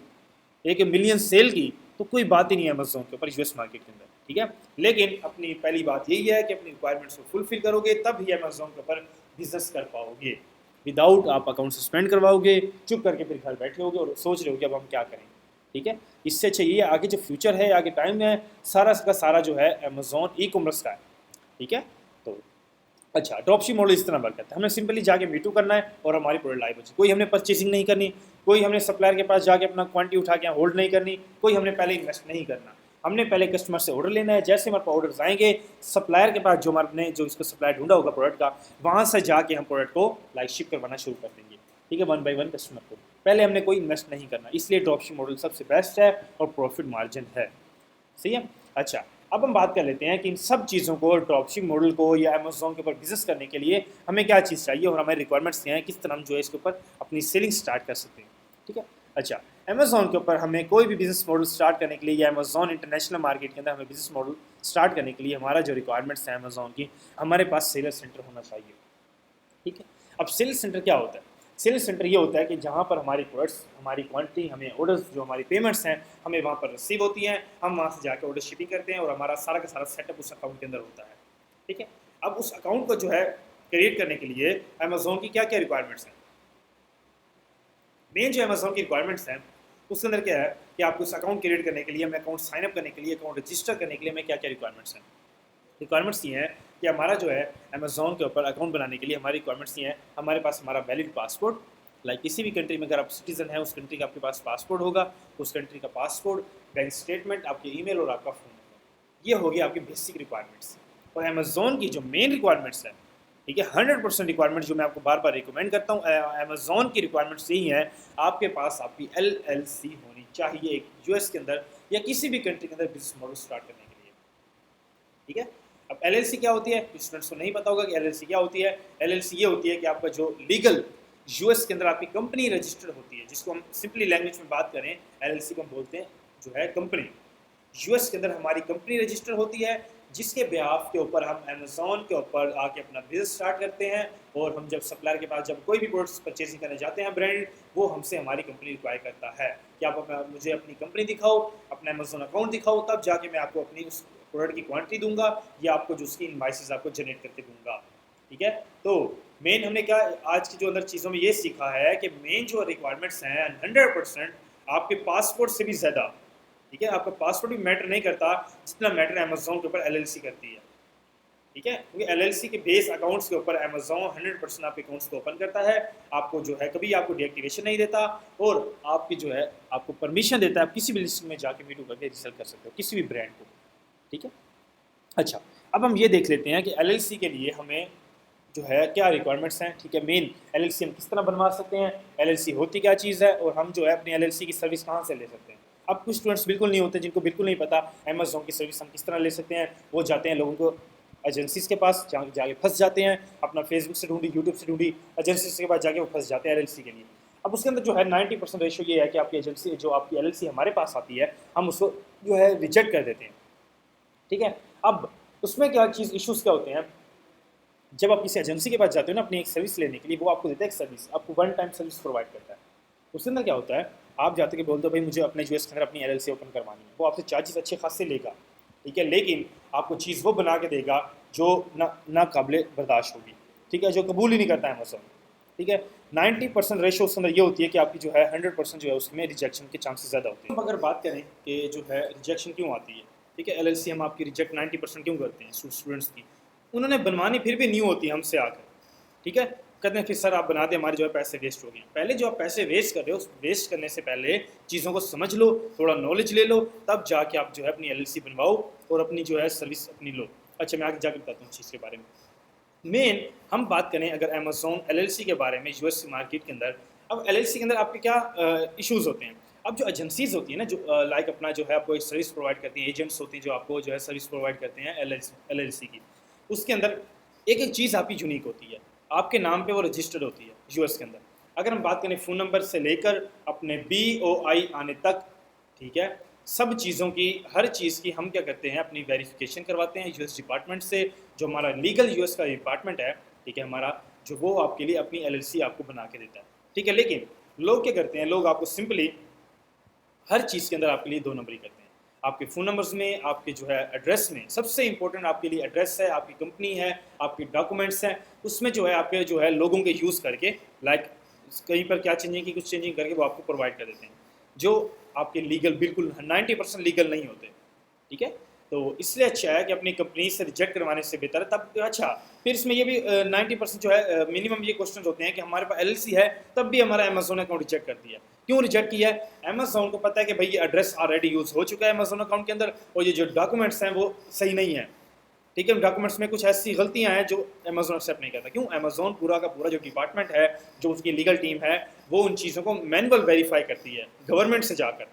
1 मिलियन सेल की, तो कोई बात ही नहीं है अमेज़ॉन के ऊपर यूएस मार्केट के अंदर। ठीक है, लेकिन अपनी पहली बात यही है कि अपनी रिक्वायरमेंट्स को फुलफिल करोगे तब ही अमेज़ॉन के ऊपर बिजनेस कर पाओगे। विदाउट आप अकाउंट सस्पेंड करवाओगे, चुप करके फिर घर बैठे होगे और सोच रहे हो कि अब हम क्या करें। ठीक है, इससे अच्छा ये आगे जो फ्यूचर है, आगे टाइम है, सारा का सारा जो है अमेज़ॉन ई कॉमर्स का है। ठीक है, तो अच्छा ड्रॉपशिप मॉडल इस तरह वर्क करता है। हमें सिंपली जाके मीटू करना है और हमारी प्रोडक्ट लाइव हो जाए। कोई हमने परचेसिंग नहीं करनी, कोई हमने सप्लायर के पास जाके अपना क्वांटिटी उठा के होल्ड नहीं करनी, कोई हमने पहले इन्वेस्ट नहीं करना। हमने पहले कस्टमर से ऑर्डर लेना है, जैसे हमारे पास ऑर्डर्स आएंगे सप्लायर के पास, जो हमारे जो इसको सप्लायर ढूंढा होगा प्रोडक्ट का, वहाँ से जाके हम प्रोडक्ट को लाइक शिप करवाना शुरू कर देंगे। ठीक है, 1 बाय 1 कस्टमर को, पहले हमने कोई इन्वेस्ट नहीं करना। इसलिए ड्रॉपशिप मॉडल सबसे बेस्ट है और प्रॉफिट मार्जिन है। सही है। अच्छा, अब हम बात कर लेते हैं कि इन सब चीज़ों को, ड्रॉपशिप मॉडल को या अमेज़ॉन के ऊपर बिजनेस करने के लिए हमें क्या चीज़ चाहिए और हमारी रिक्वायरमेंट्स क्या हैं, किस तरह हम जो है इसके ऊपर अपनी सेलिंग स्टार्ट कर सकते हैं। ठीक है, अच्छा अमेज़ॉन के ऊपर हमें कोई भी बिजनेस मॉडल स्टार्ट करने के लिए या अमेज़ॉन इंटरनेशनल मार्केट के अंदर हमें बिजनेस मॉडल स्टार्ट करने के लिए हमारा जो रिक्वायरमेंट्स हैं अमेज़ॉन की, हमारे पास सेलर सेंटर होना चाहिए। ठीक है, अब सेल्स सेंटर क्या होता है? सेलिंग सेंटर ये होता है कि जहाँ पर हमारी प्रोडक्ट्स, हमारी क्वांटिटी, हमें ऑर्डर्स, जो हमारी पेमेंट्स हैं, हमें वहाँ पर रिसीव होती हैं, हम वहाँ से जाकर ऑर्डर शिपिंग करते हैं और हमारा सारा का सारा सेटअप उस अकाउंट के अंदर होता है। ठीक है, अब उस अकाउंट को जो है क्रिएट करने के लिए अमेजोन की क्या क्या रिक्वायरमेंट्स हैं। मेन जो अमेजोन की रिक्वायरमेंट्स हैं उसके अंदर क्या है कि आपको उस अकाउंट क्रिएट करने के लिए, हमें अकाउंट साइन अप करने के लिए, अकाउंट रजिस्टर करने के लिए हमें क्या क्या रिक्वायरमेंट्स हैं। रिक्वायरमेंट्स ये हैं कि हमारा जो है अमेजोन के ऊपर अकाउंट बनाने के लिए हमारी रिक्वायरमेंट्स ये हैं, हमारे पास हमारा वैलिड पासपोर्ट, लाइक किसी भी कंट्री में अगर आप सिटीजन हैं उस कंट्री का आपके पास पासपोर्ट होगा, उस कंट्री का पासपोर्ट, बैंक स्टेटमेंट, आपके ईमेल और आपका फ़ोन नंबर, ये होगी आपकी बेसिक रिक्वायरमेंट्स। और अमेजोन की जो मेन रिक्वायरमेंट्स है, ठीक है, 100% रिक्वायरमेंट जो मैं आपको बार बार रिकमेंड करता हूँ, अमेजोन की रिक्वायरमेंट्स यही हैं, आपके पास आपकी LLC होनी चाहिए एक यूएस के अंदर या किसी भी कंट्री के अंदर बिजनेस मॉडल स्टार्ट करने के लिए। ठीक है, अब LLC क्या होती है, कुछ स्टूडेंट्स को नहीं पता होगा कि LLC क्या होती है। LLC ये होती है कि आपका जो लीगल यूएस के अंदर आपकी कंपनी रजिस्टर्ड होती है, जिसको हम सिंपली लैंग्वेज में बात करें LLC को हम बोलते हैं जो है कंपनी। यूएस के अंदर हमारी कंपनी रजिस्टर होती है, जिसके बिहाफ के ऊपर हम अमेजोन के ऊपर आके अपना बिजनेस स्टार्ट करते हैं। और हम जब सप्लायर के पास जब कोई भी प्रोडक्ट्स परचेजिंग करने जाते हैं ब्रांड, वो हमसे हमारी कंपनी रिक्वायर करता है कि आप मुझे अपनी कंपनी दिखाओ, अपना अमेजोन अकाउंट दिखाओ, तब जाके मैं आपको अपनी उस प्रोडक्ट की क्वांटिटी दूंगा या आपको जो उसकी इनवाइसेस आपको जनरेट करके दूंगा। ठीक है, तो मेन हमने क्या आज की जो अंदर चीज़ों में ये सीखा है कि मेन जो रिक्वायरमेंट्स हैं 100% आपके पासपोर्ट से भी ज़्यादा, ठीक है, आपका पासपोर्ट भी मैटर नहीं करता जितना मैटर अमेजोन के ऊपर LLC करती है। ठीक है, क्योंकि LLC के बेस अकाउंट्स के ऊपर अमेजोन 100% आपके अकाउंट्स को ओपन करता है, आपको जो है कभी आपको डीएक्टिवेशन नहीं देता और आपकी जो है आपको परमिशन देता है आप किसी भी लिस्ट में जाके मीटू करके रीसेल कर सकते हो किसी भी ब्रांड को। ठीक है, अच्छा, अब हम ये देख लेते हैं कि LLC के लिए हमें जो है क्या रिक्वायरमेंट्स हैं। ठीक है, मेन LLC हम किस तरह बनवा सकते हैं, LLC होती क्या चीज़ है और हम जो है अपनी LLC की सर्विस कहाँ से ले सकते हैं। अब कुछ स्टूडेंट्स बिल्कुल नहीं होते जिनको बिल्कुल नहीं पता अमेजोन की सर्विस हम किस तरह ले सकते हैं। वो जाते हैं लोगों को एजेंसीज के पास, जहाँ जाके फंस जाते हैं, अपना फेसबुक से ढूंढी, यूट्यूब से ढूंढी, एजेंसीज के पास जाके वो फंस जाते हैं LLC के लिए। अब उसके अंदर जो है 90% रेशो ये है कि आपकी एजेंसी जो आपकी LLC हमारे पास आती है हम उसको जो है रिजेक्ट कर देते हैं। ठीक है, अब उसमें क्या चीज़ इश्यूज़ क्या होते हैं, जब आप किसी एजेंसी के पास जाते हो ना अपनी एक सर्विस लेने के लिए, वो आपको देता है एक सर्विस, आपको 1 टाइम सर्विस प्रोवाइड करता है। उसके अंदर क्या होता है, आप जाते के बोलते हो भाई मुझे अपने यूएस के अंदर अपनी LLC ओपन करवानी है, वो आपसे चार्जेस अच्छे खासे लेगा। ठीक है, लेकिन आपको चीज़ वो बना के देगा जो ना काबिल बर्दाश्त होगी। ठीक है, जो कबूल ही नहीं करता है अमेज़न। ठीक है, 90% रेशो उसके अंदर ये होती है कि आपकी जो है 100% जो है उसमें रिजेक्शन के चांसेस ज़्यादा होते हैं। हम अगर बात करें कि जो है रिजेक्शन क्यों आती है, ठीक है, LLC हम आपकी रिजेक्ट 90% क्यों करते हैं स्टूडेंट्स की, उन्होंने बनवानी फिर भी न्यू होती है हमसे आकर। ठीक है, कहते हैं फिर सर आप बना दें, हमारे जो है पैसे वेस्ट हो गए। पहले जो आप पैसे वेस्ट कर रहे हो, वेस्ट करने से पहले चीज़ों को समझ लो, थोड़ा नॉलेज ले लो, तब जाके आप जो है अपनी LLC बनवाओ और अपनी जो है सर्विस अपनी लो। अच्छा, मैं आगे जाकर बताता हूँ चीज़ के बारे में। मेन हम बात करें अगर अमेजोन LLC के बारे में यूएस मार्केट के अंदर, अब LLC के अंदर आपके क्या इश्यूज़ होते हैं। अब जो एजेंसीज होती है ना, जो लाइक अपना जो है आपको एक सर्विस प्रोवाइड करती हैं, एजेंट्स होती हैं जो आपको जो है सर्विस प्रोवाइड करते हैं LLC की, उसके अंदर एक एक चीज़ आपकी यूनिक होती है, आपके नाम पे वो रजिस्टर्ड होती है यूएस के अंदर। अगर हम बात करें फ़ोन नंबर से लेकर अपने BOI आने तक, ठीक है, सब चीज़ों की, हर चीज़ की हम क्या करते हैं अपनी वेरिफिकेशन करवाते हैं यूएस डिपार्टमेंट से, जो हमारा लीगल यूएस का डिपार्टमेंट है। ठीक है, हमारा जो वो आपके लिए अपनी LLC आपको बना के देता है। ठीक है, लेकिन लोग क्या करते हैं, लोग आपको सिंपली हर चीज़ के अंदर आपके लिए 2 नंबरी करते हैं। आपके फ़ोन नंबर्स में, आपके जो है एड्रेस में, सबसे इंपॉर्टेंट आपके लिए एड्रेस है, आपकी कंपनी है, आपके डॉक्यूमेंट्स हैं, उसमें जो है आपके जो है लोगों के यूज़ करके, लाइक कहीं पर क्या चेंजिंग की, कुछ चेंजिंग करके वो आपको प्रोवाइड कर देते हैं, जो आपके लीगल बिल्कुल 90% लीगल नहीं होते। ठीक है, तो इसलिए अच्छा है कि अपनी कंपनी से रिजेक्ट करवाने से बेहतर है। तब अच्छा, फिर इसमें ये भी 90% जो है मिनिमम ये क्वेश्चन होते हैं कि हमारे पास LLC है तब भी हमारा अमेजोन अकाउंट रिजेक्ट कर दिया। क्यों रिजेक्ट किया है, अमेजोन को पता है कि भाई ये एड्रेस ऑलरेडी यूज़ हो चुका है अमेजोन अकाउंट के अंदर और ये जो डॉक्यूमेंट्स हैं वो सही नहीं है। ठीक है, डॉक्यूमेंट्स में कुछ ऐसी गलतियां हैं जो अमेजोन एक्सेप्ट नहीं करता। क्यों, अमेजोन पूरा का पूरा जो डिपार्टमेंट है, जो उसकी लीगल टीम है, वो उन चीज़ों को मैनुअल वेरीफाई करती है गवर्नमेंट से जाकर।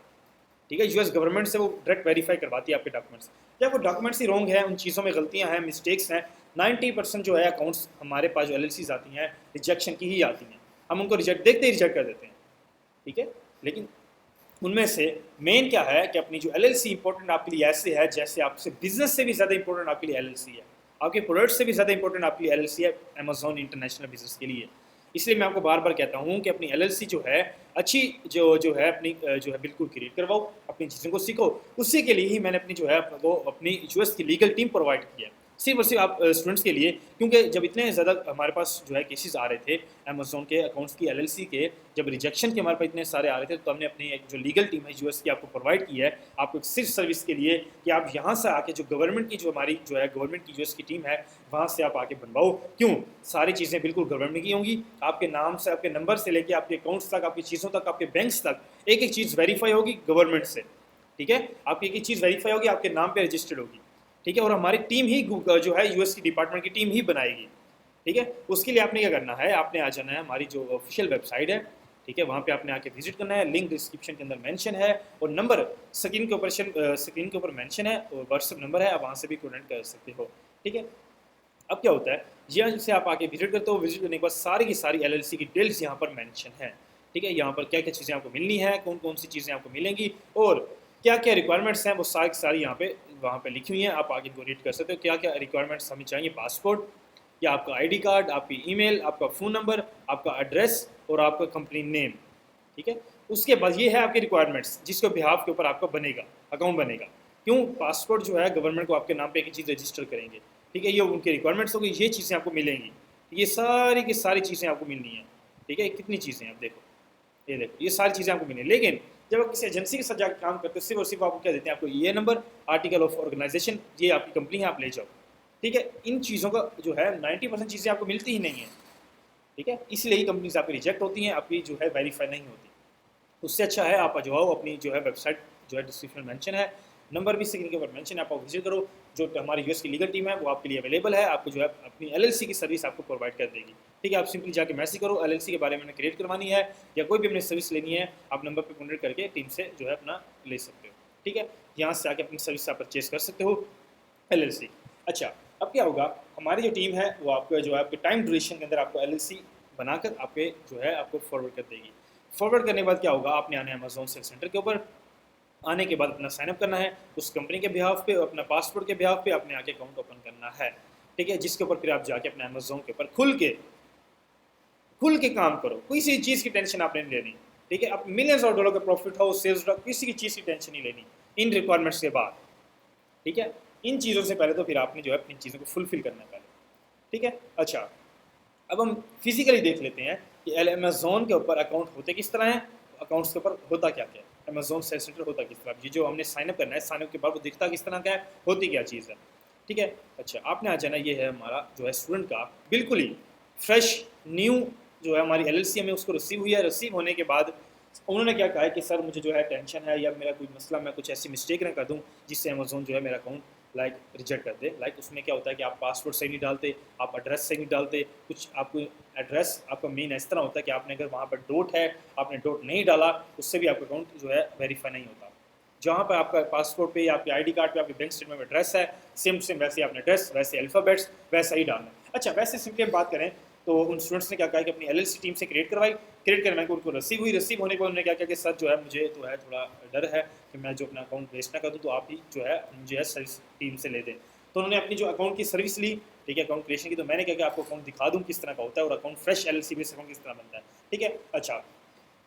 ठीक है, यूएस गवर्नमेंट से वो डायरेक्ट वेरीफाई करवाती है आपके डॉक्यूमेंट्स। क्या वो डॉक्यूमेंट्स ही रॉन्ग है, उन चीज़ों में गलतियां हैं, मिस्टेक्स हैं, 90% जो है अकाउंट्स हमारे पास जो LLCs आती हैं रिजेक्शन की ही आती हैं। हम उनको रिजेक्ट देखते ही रिजेक्ट कर देते हैं। ठीक है, लेकिन उनमें से मेन क्या है कि अपनी जो LLC इंपॉर्टेंट आपके लिए ऐसे है जैसे आपसे बिजनेस से भी ज़्यादा इंपॉर्टेंट आपके लिए LLC है, आपके प्रोडक्ट से भी ज़्यादा इंपॉर्टेंट आपके लिए LLC है अमेजोन इंटरनेशनल बिजनेस के लिए। इसलिए मैं आपको बार बार कहता हूँ कि अपनी एलएलसी जो है अच्छी जो है अपनी जो है बिल्कुल क्रिएट करवाओ, अपनी चीज़ों को सीखो। उसी के लिए ही मैंने अपनी जो है वो अपनी यूएस की लीगल टीम प्रोवाइड की है, सिर्फ और सिर्फ आप स्टूडेंट्स के लिए। क्योंकि जब इतने ज़्यादा हमारे पास जो है केसेस आ रहे थे अमेजोन के अकाउंट्स की एलएलसी के, जब रिजेक्शन के हमारे पास इतने सारे आ रहे थे, तो हमने अपनी एक जो लीगल टीम है यूएस की आपको प्रोवाइड की है, आपको एक सिर्फ सर्विस के लिए कि आप यहाँ से आके जो गवर्नमेंट की जो हमारी जो है गवर्नमेंट की यूएस की टीम है वहाँ से आप आके बनवाओ। क्यों? सारी चीज़ें बिल्कुल गवर्नमेंट की होंगी, आपके नाम से आपके नंबर से लेके आपके अकाउंट्स तक, आपकी चीज़ों तक, आपके बैंक्स तक, एक एक चीज़ वेरीफाई होगी गवर्नमेंट से। ठीक है, आपकी एक एक चीज़ वेरीफाई होगी, आपके नाम पे रजिस्टर्ड होगी। ठीक है, और हमारी टीम ही जो है यूएस की डिपार्टमेंट की टीम ही बनाएगी। ठीक है, उसके लिए आपने क्या करना है, आपने आ जाना है हमारी जो ऑफिशियल वेबसाइट है। ठीक है, वहाँ पे आपने आके विजिट करना है, लिंक डिस्क्रिप्शन के अंदर मेंशन है और नंबर स्क्रीन के ऊपर मेंशन है और व्हाट्सएप नंबर है, आप वहाँ से भी कॉन्टेक्ट कर सकते हो। ठीक है, अब क्या होता है, यहाँ से आप आके विजिट करते हो, विजिट करने के बाद सारी की सारी एलएलसी की डिटेल्स यहाँ पर मेंशन है। ठीक है, यहाँ पर क्या क्या चीज़ें आपको मिलनी है, कौन कौन सी चीज़ें आपको मिलेंगी और क्या क्या रिक्वायरमेंट्स हैं, वो सारी की सारी यहाँ पे वहाँ पे लिखी हुई हैं। आप आगे इनको रीड कर सकते हो, क्या क्या रिक्वायरमेंट्स हमें चाहिए, पासपोर्ट या आपका आईडी कार्ड, आपकी ईमेल, आपका फ़ोन नंबर, आपका एड्रेस और आपका कंपनी नेम। ठीक है, उसके बाद ये है आपकी रिक्वायरमेंट्स जिसके बिहाफ के ऊपर आपका बनेगा अकाउंट बनेगा। क्यों? पासपोर्ट जो है गवर्नमेंट को आपके नाम पे एक चीज़ रजिस्टर करेंगे। ठीक है, ये उनकी रिक्वायरमेंट्स होगी, ये चीज़ें आपको मिलेंगी, ये सारी की सारी चीज़ें आपको मिलनी है। ठीक है, कितनी चीज़ें आप देखो, ये देखो, ये सारी चीज़ें आपको मिलेंगी। लेकिन जब आप किसी एजेंसी के साथ जाकर काम करते हो, सिर्फ और सिर्फ आपको क्या देते हैं, आपको ये नंबर, आर्टिकल ऑफ ऑर्गेनाइजेशन, ये आपकी कंपनी है, आप ले जाओ। ठीक है, इन चीज़ों का जो है 90% चीज़ें आपको मिलती ही नहीं है। ठीक है, इसलिए ही कंपनीज आपकी रिजेक्ट होती हैं, आपकी जो है वेरीफाई नहीं होती। उससे अच्छा है आप जो आओ अपनी जो है वेबसाइट जो है डिस्क्रिप्शन मेंशन है, नंबर भी स्क्रीन के ऊपर मेंशन है, आप विजिट करो। जो हमारी यूएस की लीगल टीम है वो आपके लिए अवेलेबल है, आपको जो है अपनी एलएलसी की सर्विस आपको प्रोवाइड कर देगी। ठीक है, आप सिंपली जाके मैसेज करो, एलएलसी के बारे में क्रिएट करवानी है या कोई भी अपनी सर्विस लेनी है, आप नंबर पर कॉन्टेक्ट करके टीम से जो है अपना ले सकते हो। ठीक है, यहाँ से आके अपनी सर्विस आप परचेज कर सकते हो एलएलसी। अच्छा, अब क्या होगा, हमारी जो टीम है वो आपको जो है आपके टाइम ड्यूरेशन के अंदर आपको एलएलसी बनाकर आपके जो है आपको फॉरवर्ड कर देगी। फॉरवर्ड करने के बाद क्या होगा, आपने आना है अमेजोन सेल सेंटर के ऊपर, आने के बाद अपना साइनअप करना है उस कंपनी के बिहाफ पे, अपना पासपोर्ट के बिहाफ पे आपने आके अकाउंट ओपन करना है। ठीक है, जिसके ऊपर फिर आप जाके अपने अमेजोन के ऊपर खुल के काम करो, किसी चीज़ की टेंशन आपने नहीं लेनी। ठीक है, आप मिलियंस ऑफ डॉलर का प्रॉफिट हो, सेल्स हो, किसी की चीज़ की टेंशन नहीं लेनी इन रिक्वायरमेंट्स के बाद। ठीक है, इन चीज़ों से पहले तो फिर आपने जो है इन चीज़ों को फुलफिल करना है पहले। ठीक है, अच्छा, अब हम फिजिकली देख लेते हैं कि अमेजोन के ऊपर अकाउंट होते किस तरह हैं, अकाउंट्स के ऊपर होता क्या क्या है, अमेजोन सेल सेंटर होता किस तरह, ये जो हमने साइनअप करना है, साइनअप के बाद वो दिखता किस तरह का है, होती क्या चीज़ है। ठीक है, अच्छा, आपने आ जाना, ये है हमारा जो है स्टूडेंट का बिल्कुल ही फ्रेश न्यू जो है हमारी एलएलसी हमें उसको रिसीव हुई है। रिसीव होने के बाद उन्होंने क्या कहा है कि सर मुझे जो है टेंशन है या मेरा कोई मसला, मैं कुछ ऐसी मिस्टेक ना कर दूँ जिससे अमेजोन जो है मेरा अकाउंट रिजेक्ट कर दे। उसमें क्या होता है कि आप पासवर्ड सही नहीं डालते, आप एड्रेस सही नहीं डालते, कुछ आपको एड्रेस आपका मेन इस तरह होता है कि आपने अगर वहाँ पर डॉट है, आपने डॉट नहीं डाला, उससे भी आपका अकाउंट जो है वेरीफाई नहीं होता। जहाँ पर आपका पासपोर्ट पे या आपके आईडी कार्ड पे आपके बैंक स्टेटमेंट में एड्रेस है, सेम टू सेम वैसे आपने एड्रेस, वैसे अल्फ़ाबेट्स वैसा ही डालना है। अच्छा, वैसे सिंपली हम बात करें तो उन स्टूडेंट्स ने क्या कहा कि अपनी एलएलसी टीम से क्रिएट करवाई, क्रिएट करने को उनको रिसीव हुई, रिसीव होने के बाद उन्होंने क्या किया कि सर जो है मुझे तो है थोड़ा डर है कि मैं जो अपना अकाउंट वेस्ट ना कर दूँ, तो आप ही जो है मुझे है सर्विस टीम से ले दें। तो उन्होंने अपनी जो अकाउंट की सर्विस ली, ठीक है, अकाउंट क्रिएशन की। तो मैंने क्या कि आपको अकाउंट दिखा दूँ किस तरह का होता है और account fresh LLC base account किस तरह बनता है। ठीक है, अच्छा,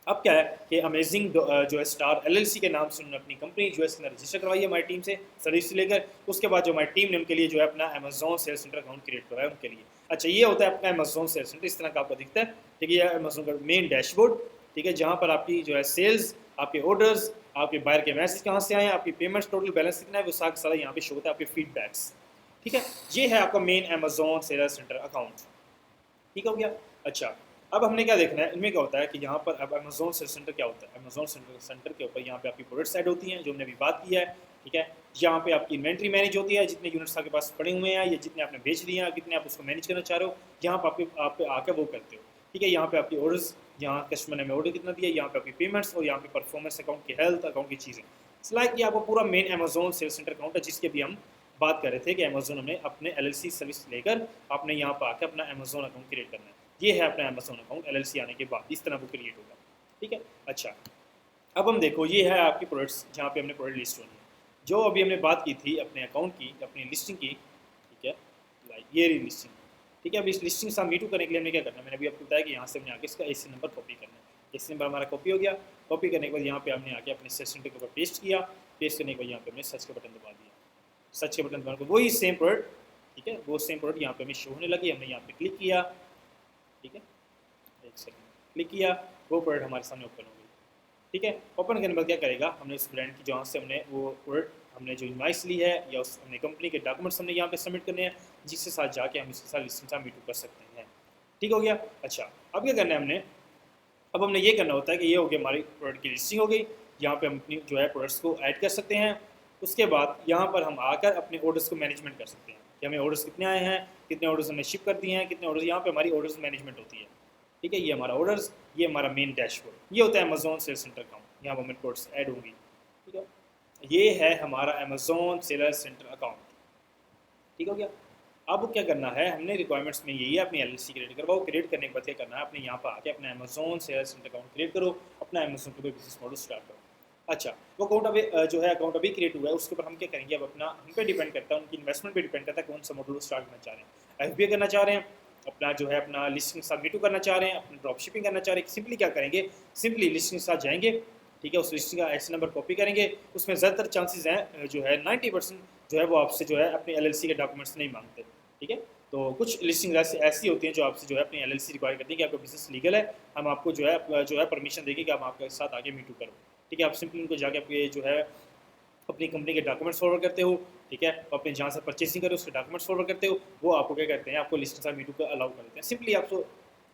अब क्या है कि अमेजिंग जो है स्टार एलएलसी के नाम से उन्होंने अपनी कंपनी यूएस में रजिस्टर करवाई है हमारी टीम से सर्विस लेकर। उसके बाद जो हमारी टीम ने उनके लिए जो है अपना Amazon seller central account create करवाया उनके लिए। अच्छा, ये होता है अपना अमेजोन सेल सेंटर, इस तरह का आपको दिखता है। ठीक है, ये अमेजोन का मेन डैशबोर्ड। ठीक है, जहाँ पर आपकी जो है सेल्स, आपके ऑर्डर्स, आपके बायर के मैसेज कहाँ से आए हैं, आपकी पेमेंट्स, टोटल बैलेंस कितना है, वो सारा यहाँ पे शो होता है, आपके फीडबैक्स। ठीक है, ये है आपका main Amazon seller central account. ठीक हो गया। अच्छा, अब हमने क्या देखना है, इनमें क्या होता है कि यहाँ पर अब अमेजोन सेल सेंटर क्या होता है, अमेजोन सेंटर के ऊपर यहाँ पे आपकी प्रोडक्ट्स ऐड होती हैं जो हमने अभी बात की है। ठीक है, यहाँ पे आपकी इन्वेंट्री मैनेज होती है, जितने यूनिट्स आपके पास पड़े हुए हैं या जितने आपने बेच दिए हैं, कितने आप उसको मैनेज करना चाह रहे हो, यहाँ पर आप आके वो करते हो। ठीक है, यहाँ पे आपकी ऑर्डर्स, यहाँ कस्टमर ने हमें ऑर्डर कितना दिया, यहाँ पे आपकी पेमेंट्स और यहाँ पे परफॉर्मेंस अकाउंट की हेल्थ अकाउंट की चीज़ें। लाइक ये आपको पूरा main Amazon seller central account है, जिसके भी हम बात कर रहे थे कि अमेजोन हमें अपने एलएलसी सर्विस लेकर आपने यहाँ पर आकर अपना अमेजोन अकाउंट क्रिएट करना है। ये है अपना अमेजोन अकाउंट एलएलसी आने के बाद इस तरह वो क्रिएट होगा। ठीक है, अच्छा, अब हम देखो, ये है आपकी प्रोडक्ट्स जहाँ पे हमने प्रोडक्ट लिस्ट होनी है, जो अभी हमने बात की थी अपने अकाउंट की, अपनी लिस्टिंग की। ठीक है, लाइक ये रही लिस्टिंग। ठीक है। अब इस लिस्टिंग के साथ मीटू करने के लिए हमने क्या करना है, मैंने अभी आपको बताया कि यहाँ से हमने आके इसका एसी नंबर कॉपी करना है। एसी नंबर हमारा कॉपी हो गया। कॉपी करने के बाद यहाँ पे हमने आके अपने सर्च सेंटर के ऊपर पेस्ट किया। पेस्ट करने के बाद यहाँ पे हमने सर्च का बटन दबा दिया। सर्च के बटन दबाने को वही सेम प्रोडक्ट, ठीक है, वो सेम प्रोडक्ट यहाँ पे हमें शो होने लगी। हमने यहाँ पे क्लिक किया, ठीक है, एक सेकंड, क्लिक किया, वो प्रोडक्ट हमारे सामने ओपन हो गई। ठीक है, ओपन करने के बाद क्या करेगा, हमने उस ब्रांड की जहाँ से हमने वो प्रोडक्ट हमने जो इनवाइस ली है या उस हमने कंपनी के डॉक्यूमेंट्स हमने यहाँ पे सबमिट करने हैं, जिसके साथ जाके हम इसके साथ लिस्टिंग साथ मीटू कर सकते हैं। ठीक हो गया। अच्छा, अब क्या करना है हमने, अब हमने ये करना होता है कि ये हो गया हमारी प्रोडक्ट की लिस्टिंग हो गई। यहाँ पे हम अपनी जो है प्रोडक्ट्स को ऐड कर सकते हैं। उसके बाद यहाँ पर हम आकर अपने ऑर्डर्स को मैनेजमेंट कर सकते हैं कि हमें ऑर्डर्स कितने आए हैं, कितने ऑर्डर्स हमने शिप कर दिए हैं, कितने ऑर्डर्स, यहाँ पे हमारी ऑर्डर्स मैनेजमेंट होती है। ठीक है, ये हमारा ऑर्डर्स, ये हमारा मेन डैशबोर्ड, ये होता है अमेजोन सेल सेंटर अकाउंट। यहाँ पर हमें प्रोडक्ट्स ऐड होंगी। ठीक है, ये है हमारा अमेजोन सेलर सेंटर अकाउंट। ठीक हो गया। अब क्या करना है, हमने रिक्वायरमेंट्स में यही है, अपनी एलएलसी क्रिएट करवाओ। क्रिएट करने के बाद क्या करना है, अपने यहाँ पर आके अपना Amazon seller centre account create करो, अपना अमेजोन के बिजनेस मॉडल स्टार्ट करो। अच्छा, वो अकाउंट अभी जो है अकाउंट अभी क्रिएट हुआ है, उसके ऊपर हम क्या करेंगे, अब अपना हम पे डिपेंड करता है, उनकी इन्वेस्टमेंट पे डिपेंड करता है कौन सा मॉडल स्टार्ट करना चाह रहे हैं। एफबीए करना चाह रहे हैं, अपना जो है अपना लिस्टिंग के साथ मीटू करना चाह रहे हैं, अपना ड्रॉप शिपिंग करना चाह रहे हैं, सिंपली क्या करेंगे, सिंपली लिस्टिंग के साथ जाएंगे। ठीक है, उस लिस्टिंग का ऐसे नंबर कॉपी करेंगे। उसमें ज़्यादातर चांसेस हैं जो है 90% जो है वो आपसे जो है अपने एलएलसी के डॉक्यूमेंट्स नहीं मांगते। ठीक है, तो कुछ लिस्टिंग ऐसी होती हैं जो आपसे जो है अपनी एलएलसी रिक्वायर करती है कि आपका बिजनेस लीगल है, हम आपको जो है परमिशन देंगे कि आप आपके साथ आगे मीटू करो। ठीक है, आप सिंपली उनको जाके आपके जो है अपनी कंपनी के डॉक्यूमेंट्स फॉरवर्ड करते हो। ठीक है, अपने जहाँ से परचेसिंग करो उसके डॉक्यूमेंट्स फॉरवर्ड करते हो, वो आपको क्या करते हैं, आपको लिस्ट के साथ मीटू का अलाउ कर देते हैं। सिंपली आपको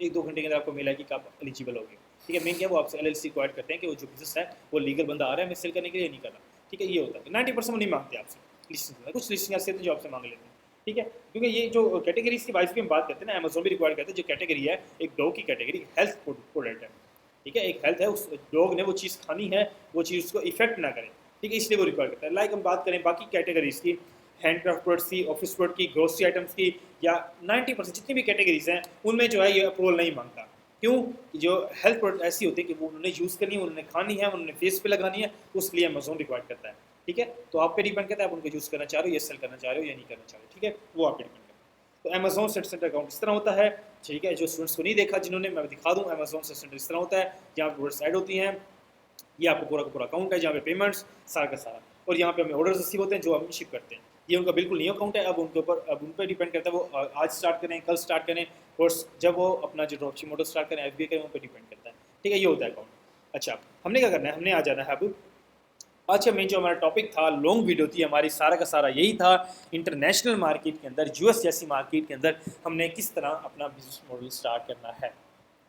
1-2 घंटे के अंदर आपको मिला कि आप एलिजिबल हो गए। ठीक है, मेन क्या वो आपसे एलएलसी रिक्वायर करते हैं कि वो जो बिजनेस है वो लीगल बंदा आ रहा है हमें सेल करने के लिए, नहीं कर रहा। ठीक है, ये होता है 90% वो नहीं मांगते आपसे लिस्टिंग, कुछ लिस्टिंग ऐसे होते हैं जो आपसे मांग लेते हैं। ठीक है, क्योंकि ये जो कैटेगरीज की वाइज की हम बात करते हैं ना, अमेजोन भी रिक्वायर करते हैं। जो कैटेगरी है, एक डॉग की कैटेगरी हेल्थ प्रोडक्ट है। ठीक है, एक हेल्थ है, उस डॉग ने वो चीज़ खानी है, वो चीज़ उसको इफेक्ट ना करे। ठीक है, इसलिए वो रिक्वायर करता है। लाइक हम बात करें बाकी कैटेगरीज की, हैंडक्राफ्ट प्रोडक्ट्स की, ऑफिस प्रोडक्ट की, ग्रोसरी आइटम्स की, या 90% जितनी भी कैटेगरीज हैं उनमें जो है ये अप्रूवल नहीं मांगता। क्यों? जो हेल्थ प्रोडक्ट ऐसी होती है कि वो उन्होंने यूज़ करनी है, उन्होंने खानी है, उन्होंने फेस पे लगानी है, उसके लिए अमेजोन रिक्वायर करता है। ठीक है, तो आप पे डिपेंड करता है आप उनको यूज़ करना चाह रहे हो, या सेल करना चाह रहे हो या नहीं करना चाह रहे हो। ठीक है, वो आप पे डिपेंड करता है। तो अमेजोन सेंटर अकाउंट इस तरह होता है। ठीक है, जो स्टूडेंट्स को नहीं देखा जिन्होंने, मैं दिखा दूँ, अमेजोन सेंटर इस तरह होता है, जहाँ प्रोडक्ट्स ऐड होती हैं। ये आपको पूरा का पूरा अकाउंट है जहाँ पे पेमेंट्स सारा का सारा, और यहाँ पे हमें ऑर्डर्स रिसीव होते हैं जो हम शिप करते हैं। ये उनका बिल्कुल न्यू अकाउंट है। अब उनके ऊपर, अब उन पर डिपेंड करता है वो आज स्टार्ट करें, कल स्टार्ट करें, और जब वो अपना जो ड्रॉपशिप मॉडल स्टार्ट करें, एफबीए करें, उन पर डिपेंड करता है। ठीक है, ये होता है अकाउंट। अच्छा, हमने क्या करना है, हमने आ जाना है अब आज का मेन जो हमारा टॉपिक था, लॉन्ग वीडियो थी हमारी, सारा का सारा यही था, इंटरनेशनल मार्केट के अंदर, यूएस जैसी मार्केट के अंदर हमने किस तरह अपना बिजनेस मॉडल स्टार्ट करना है।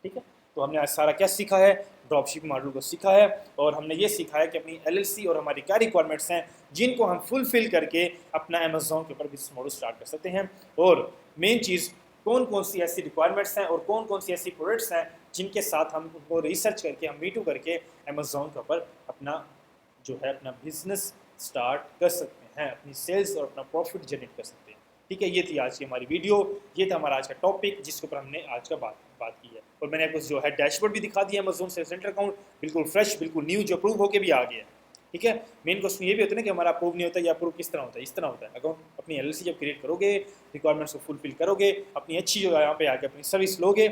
ठीक है, तो हमने आज सारा क्या सीखा है, ड्रॉपशिप मॉडल को सीखा है, और हमने ये सीखा है कि अपनी एलएलसी और हमारी क्या रिक्वायरमेंट्स हैं जिनको हम फुलफिल करके अपना अमेजोन के ऊपर बिजनेस मॉडल स्टार्ट कर सकते हैं, और मेन चीज़ कौन कौन सी ऐसी रिक्वायरमेंट्स हैं और कौन कौन सी ऐसी प्रोडक्ट्स हैं जिनके साथ हम उनको रिसर्च करके, हम मीटू करके अमेजोन के ऊपर अपना जो है अपना बिजनेस स्टार्ट कर सकते हैं, अपनी सेल्स और अपना प्रॉफिट जनरेट कर सकते हैं। ठीक है, ये थी आज की हमारी वीडियो, ये था हमारा आज का टॉपिक जिसके ऊपर हमने आज का बात की है, और मैंने आपको जो है डैशबोर्ड भी दिखा दिया अमेजोन सेल सेंटर अकाउंट, बिल्कुल फ्रेश, बिल्कुल न्यू, जो अप्रूव होकर भी आ गया है। ठीक है, मेन क्वेश्चन ये भी होता है ना कि हमारा अप्रूव नहीं होता, या अप्रूव किस तरह होता है, इस तरह होता है। अकाउंट अपनी एलएलसी जब क्रिएट करोगे, रिक्वायरमेंट्स को फुलफिल करोगे, अपनी अच्छी जो यहाँ पे आके अपनी सर्विस लोगे।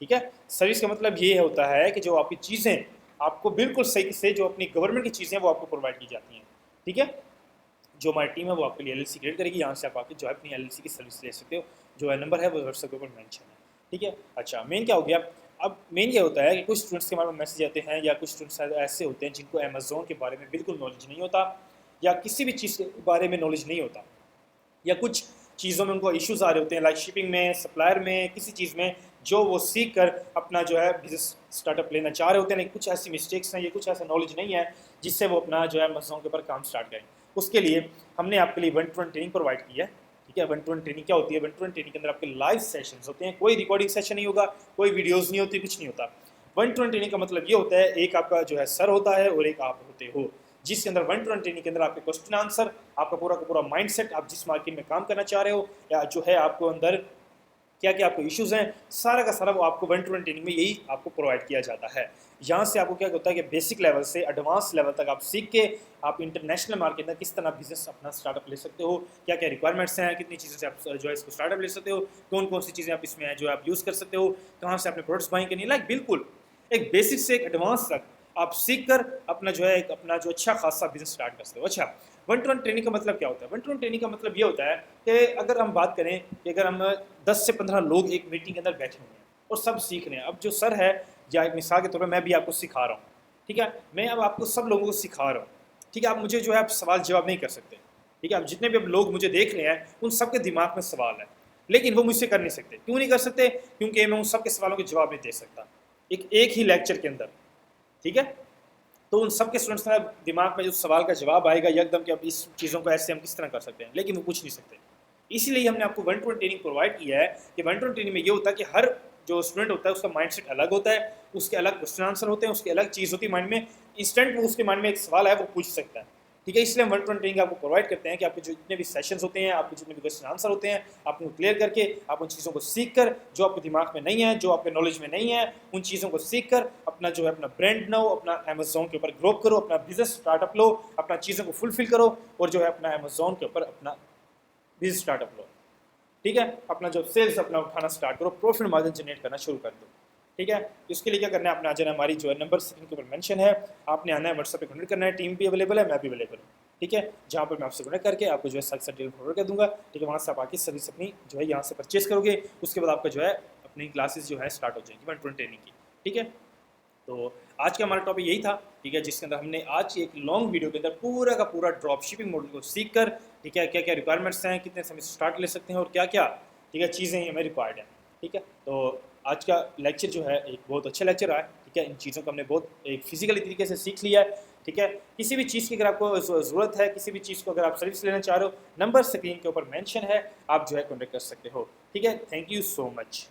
ठीक है, सर्विस का मतलब ये होता है कि जो आपकी चीज़ें आपको बिल्कुल सही से, जो अपनी गवर्नमेंट की चीज़ें वो आपको प्रोवाइड की जाती हैं। ठीक है, जो हमारी टीम है वो आपके लिए एलएलसी क्रिएट करेगी, यहाँ से आप आके जो है अपनी एलएलसी की सर्विस ले सकते हो। जो है नंबर है वो व्हाट्सएप के ऊपर मेंशन है। ठीक है, अच्छा, मेन क्या हो गया, अब मेन ये होता है कि कुछ स्टूडेंट्स के हमारे मैसेज आते हैं, या कुछ स्टूडेंट्स ऐसे होते हैं जिनको अमेजोन के बारे में बिल्कुल नॉलेज नहीं होता, या किसी भी चीज़ के बारे में नॉलेज नहीं होता, या कुछ चीज़ों में उनको इश्यूज आ रहे होते हैं, लाइक शिपिंग में, सप्लायर में, किसी चीज़ में, जो वो सीख कर अपना जो है बिजनेस स्टार्टअप लेना चाह रहे होते हैं, लेकिन कुछ ऐसी मिस्टेक्स हैं, ये कुछ ऐसा नॉलेज नहीं है जिससे वो अपना जो है अमेजोन के ऊपर काम स्टार्ट करें। उसके लिए हमने आपके लिए 1-to-1 ट्रेनिंग प्रोवाइड की है। ठीक है, 1-to-1 ट्रेनिंग क्या होती है, 1-to-1 ट्रेनिंग के अंदर आपके लाइव सेशंस होते हैं, कोई रिकॉर्डिंग सेशन नहीं होगा, कोई वीडियोज़ नहीं होती, कुछ नहीं होता। 1-to-1 ट्रेनिंग का मतलब ये होता है, एक आपका जो है सर होता है और एक आप होते हो, जिसके अंदर 1-to-1 ट्रेनिंग के अंदर आपके क्वेश्चन आंसर, आपका पूरा का पूरा माइंडसेट, आप जिस मार्केट में काम करना चाह रहे हो, या जो है आपको अंदर क्या क्या आपको इश्यूज़ हैं, सारा का सारा वो आपको 1-to-1 ट्रेनिंग में यही आपको प्रोवाइड किया जाता है। यहाँ से आपको क्या होता है कि बेसिक लेवल से एडवांस लेवल तक आप सीख के आप इंटरनेशनल मार्केट में किस तरह बिजनेस अपना स्टार्टअप ले सकते हो, क्या क्या रिक्वायरमेंट्स हैं, कितनी चीज़ों से आप जो है इसको स्टार्टअप ले सकते हो, कौन कौन सी चीज़ें आप इसमें हैं जो आप यूज़ कर सकते हो, कहाँ से आपने प्रोडक्ट्स बाइंग करनी है, लाइक बिल्कुल एक बेसिक से एक एडवांस तक आप सीख कर अपना जो है एक अपना जो अच्छा खासा बिजनेस स्टार्ट कर सकते हो। अच्छा, 1-to-1 ट्रेनिंग का मतलब क्या होता है? 1-to-1 ट्रेनिंग का मतलब ये होता है कि अगर हम बात करें कि अगर हम 10 से 15 लोग एक मीटिंग के अंदर बैठे हुए हैं और सब सीख रहे हैं, अब जो सर है या एक मिसाल के तौर पर मैं भी आपको सिखा रहा हूँ, ठीक है, मैं अब आपको सब लोगों को सिखा रहा हूँ, ठीक है, आप मुझे जो है आप सवाल जवाब नहीं कर सकते, ठीक है, अब जितने भी अब लोग मुझे देख रहे हैं उन सबके दिमाग में सवाल है, लेकिन वो मुझसे कर नहीं सकते। क्यों नहीं कर सकते? क्योंकि मैं उन सबके सवालों के जवाब नहीं दे सकता एक ही लेक्चर के अंदर, ठीक है। तो उन सब के स्टूडेंट्स का दिमाग में जो सवाल का जवाब आएगा एकदम कि अब इस चीज़ों को ऐसे हम किस तरह कर सकते हैं, लेकिन वो पूछ नहीं सकते। इसीलिए हमने आपको 1-to-1 ट्रेनिंग प्रोवाइड किया है कि 1-to-1 ट्रेनिंग में ये होता है कि हर जो स्टूडेंट होता है उसका माइंडसेट अलग होता है, उसके अलग क्वेश्चन आंसर होते हैं, उसकी अलग चीज़ होती है माइंड में, इंस्टेंट वो उसके माइंड में एक सवाल है वो पूछ सकता है, ठीक है। इसलिए हम 1-to-1 ट्रेनिंग आपको प्रोवाइड करते हैं कि आपके जो जितने भी सेशंस होते हैं, आपके जितने भी क्वेश्चन आंसर होते हैं, आप उनको क्लियर करके आप उन चीज़ों को सीख कर जो आपके दिमाग में नहीं है, जो आपके नॉलेज में नहीं है, उन चीज़ों को सीख कर अपना जो है अपना ब्रांड बनाओ, अपना अमेजोन के ऊपर ग्रो करो, अपना बिजनेस स्टार्टअप लो, अपना चीज़ों को फुलफिल करो और जो है अपना अमेजोन के ऊपर अपना बिजनेस स्टार्टअप लो, ठीक है। अपना जो सेल्स अपना उठाना स्टार्ट करो, प्रॉफिट मार्जिन जनरेट करना शुरू कर दो, ठीक है। इसके लिए क्या करना है, अपना आ जाना, हमारी जो है नंबर स्क्रीन के ऊपर मेंशन है, आपने आना है, व्हाट्सएप पे कनेक्ट करना है, टीम भी अवेलेबल है, मैं भी अवेलेबल हूँ, ठीक है, जहाँ पर मैं आपसे कनेक्ट करके आपको जो है साथ डिटेल फॉरवर्ड कर दूंगा, ठीक है। वहाँ से आप आके सर्विस अपनी जो है यहाँ से परचेज करोगे, उसके बाद आपका जो है अपनी क्लासेस जो है स्टार्ट हो जाएगी 1-to-1 ट्रेनिंग की, ठीक है। तो आज का हमारा टॉपिक यही था, ठीक है, जिसके अंदर हमने आज एक लॉन्ग वीडियो के अंदर पूरा का पूरा ड्रॉप शिपिंग मॉडल को सीख कर, ठीक है, क्या क्या रिक्वायरमेंट्स हैं, कितने समय से स्टार्ट ले सकते हैं और क्या क्या, ठीक है, चीज़ें हमें रिक्वायर्ड हैं, ठीक है। तो आज का लेक्चर जो है एक बहुत अच्छा लेक्चर रहा है, ठीक है। इन चीज़ों को हमने बहुत एक फिजिकली तरीके से सीख लिया है, ठीक है। किसी भी चीज़ की अगर आपको ज़रूरत है, किसी भी चीज़ को अगर आप सर्विस लेना चाह रहे हो, नंबर स्क्रीन के ऊपर मेंशन है, आप जो है कॉन्टेक्ट कर सकते हो, ठीक है। Thank you so much.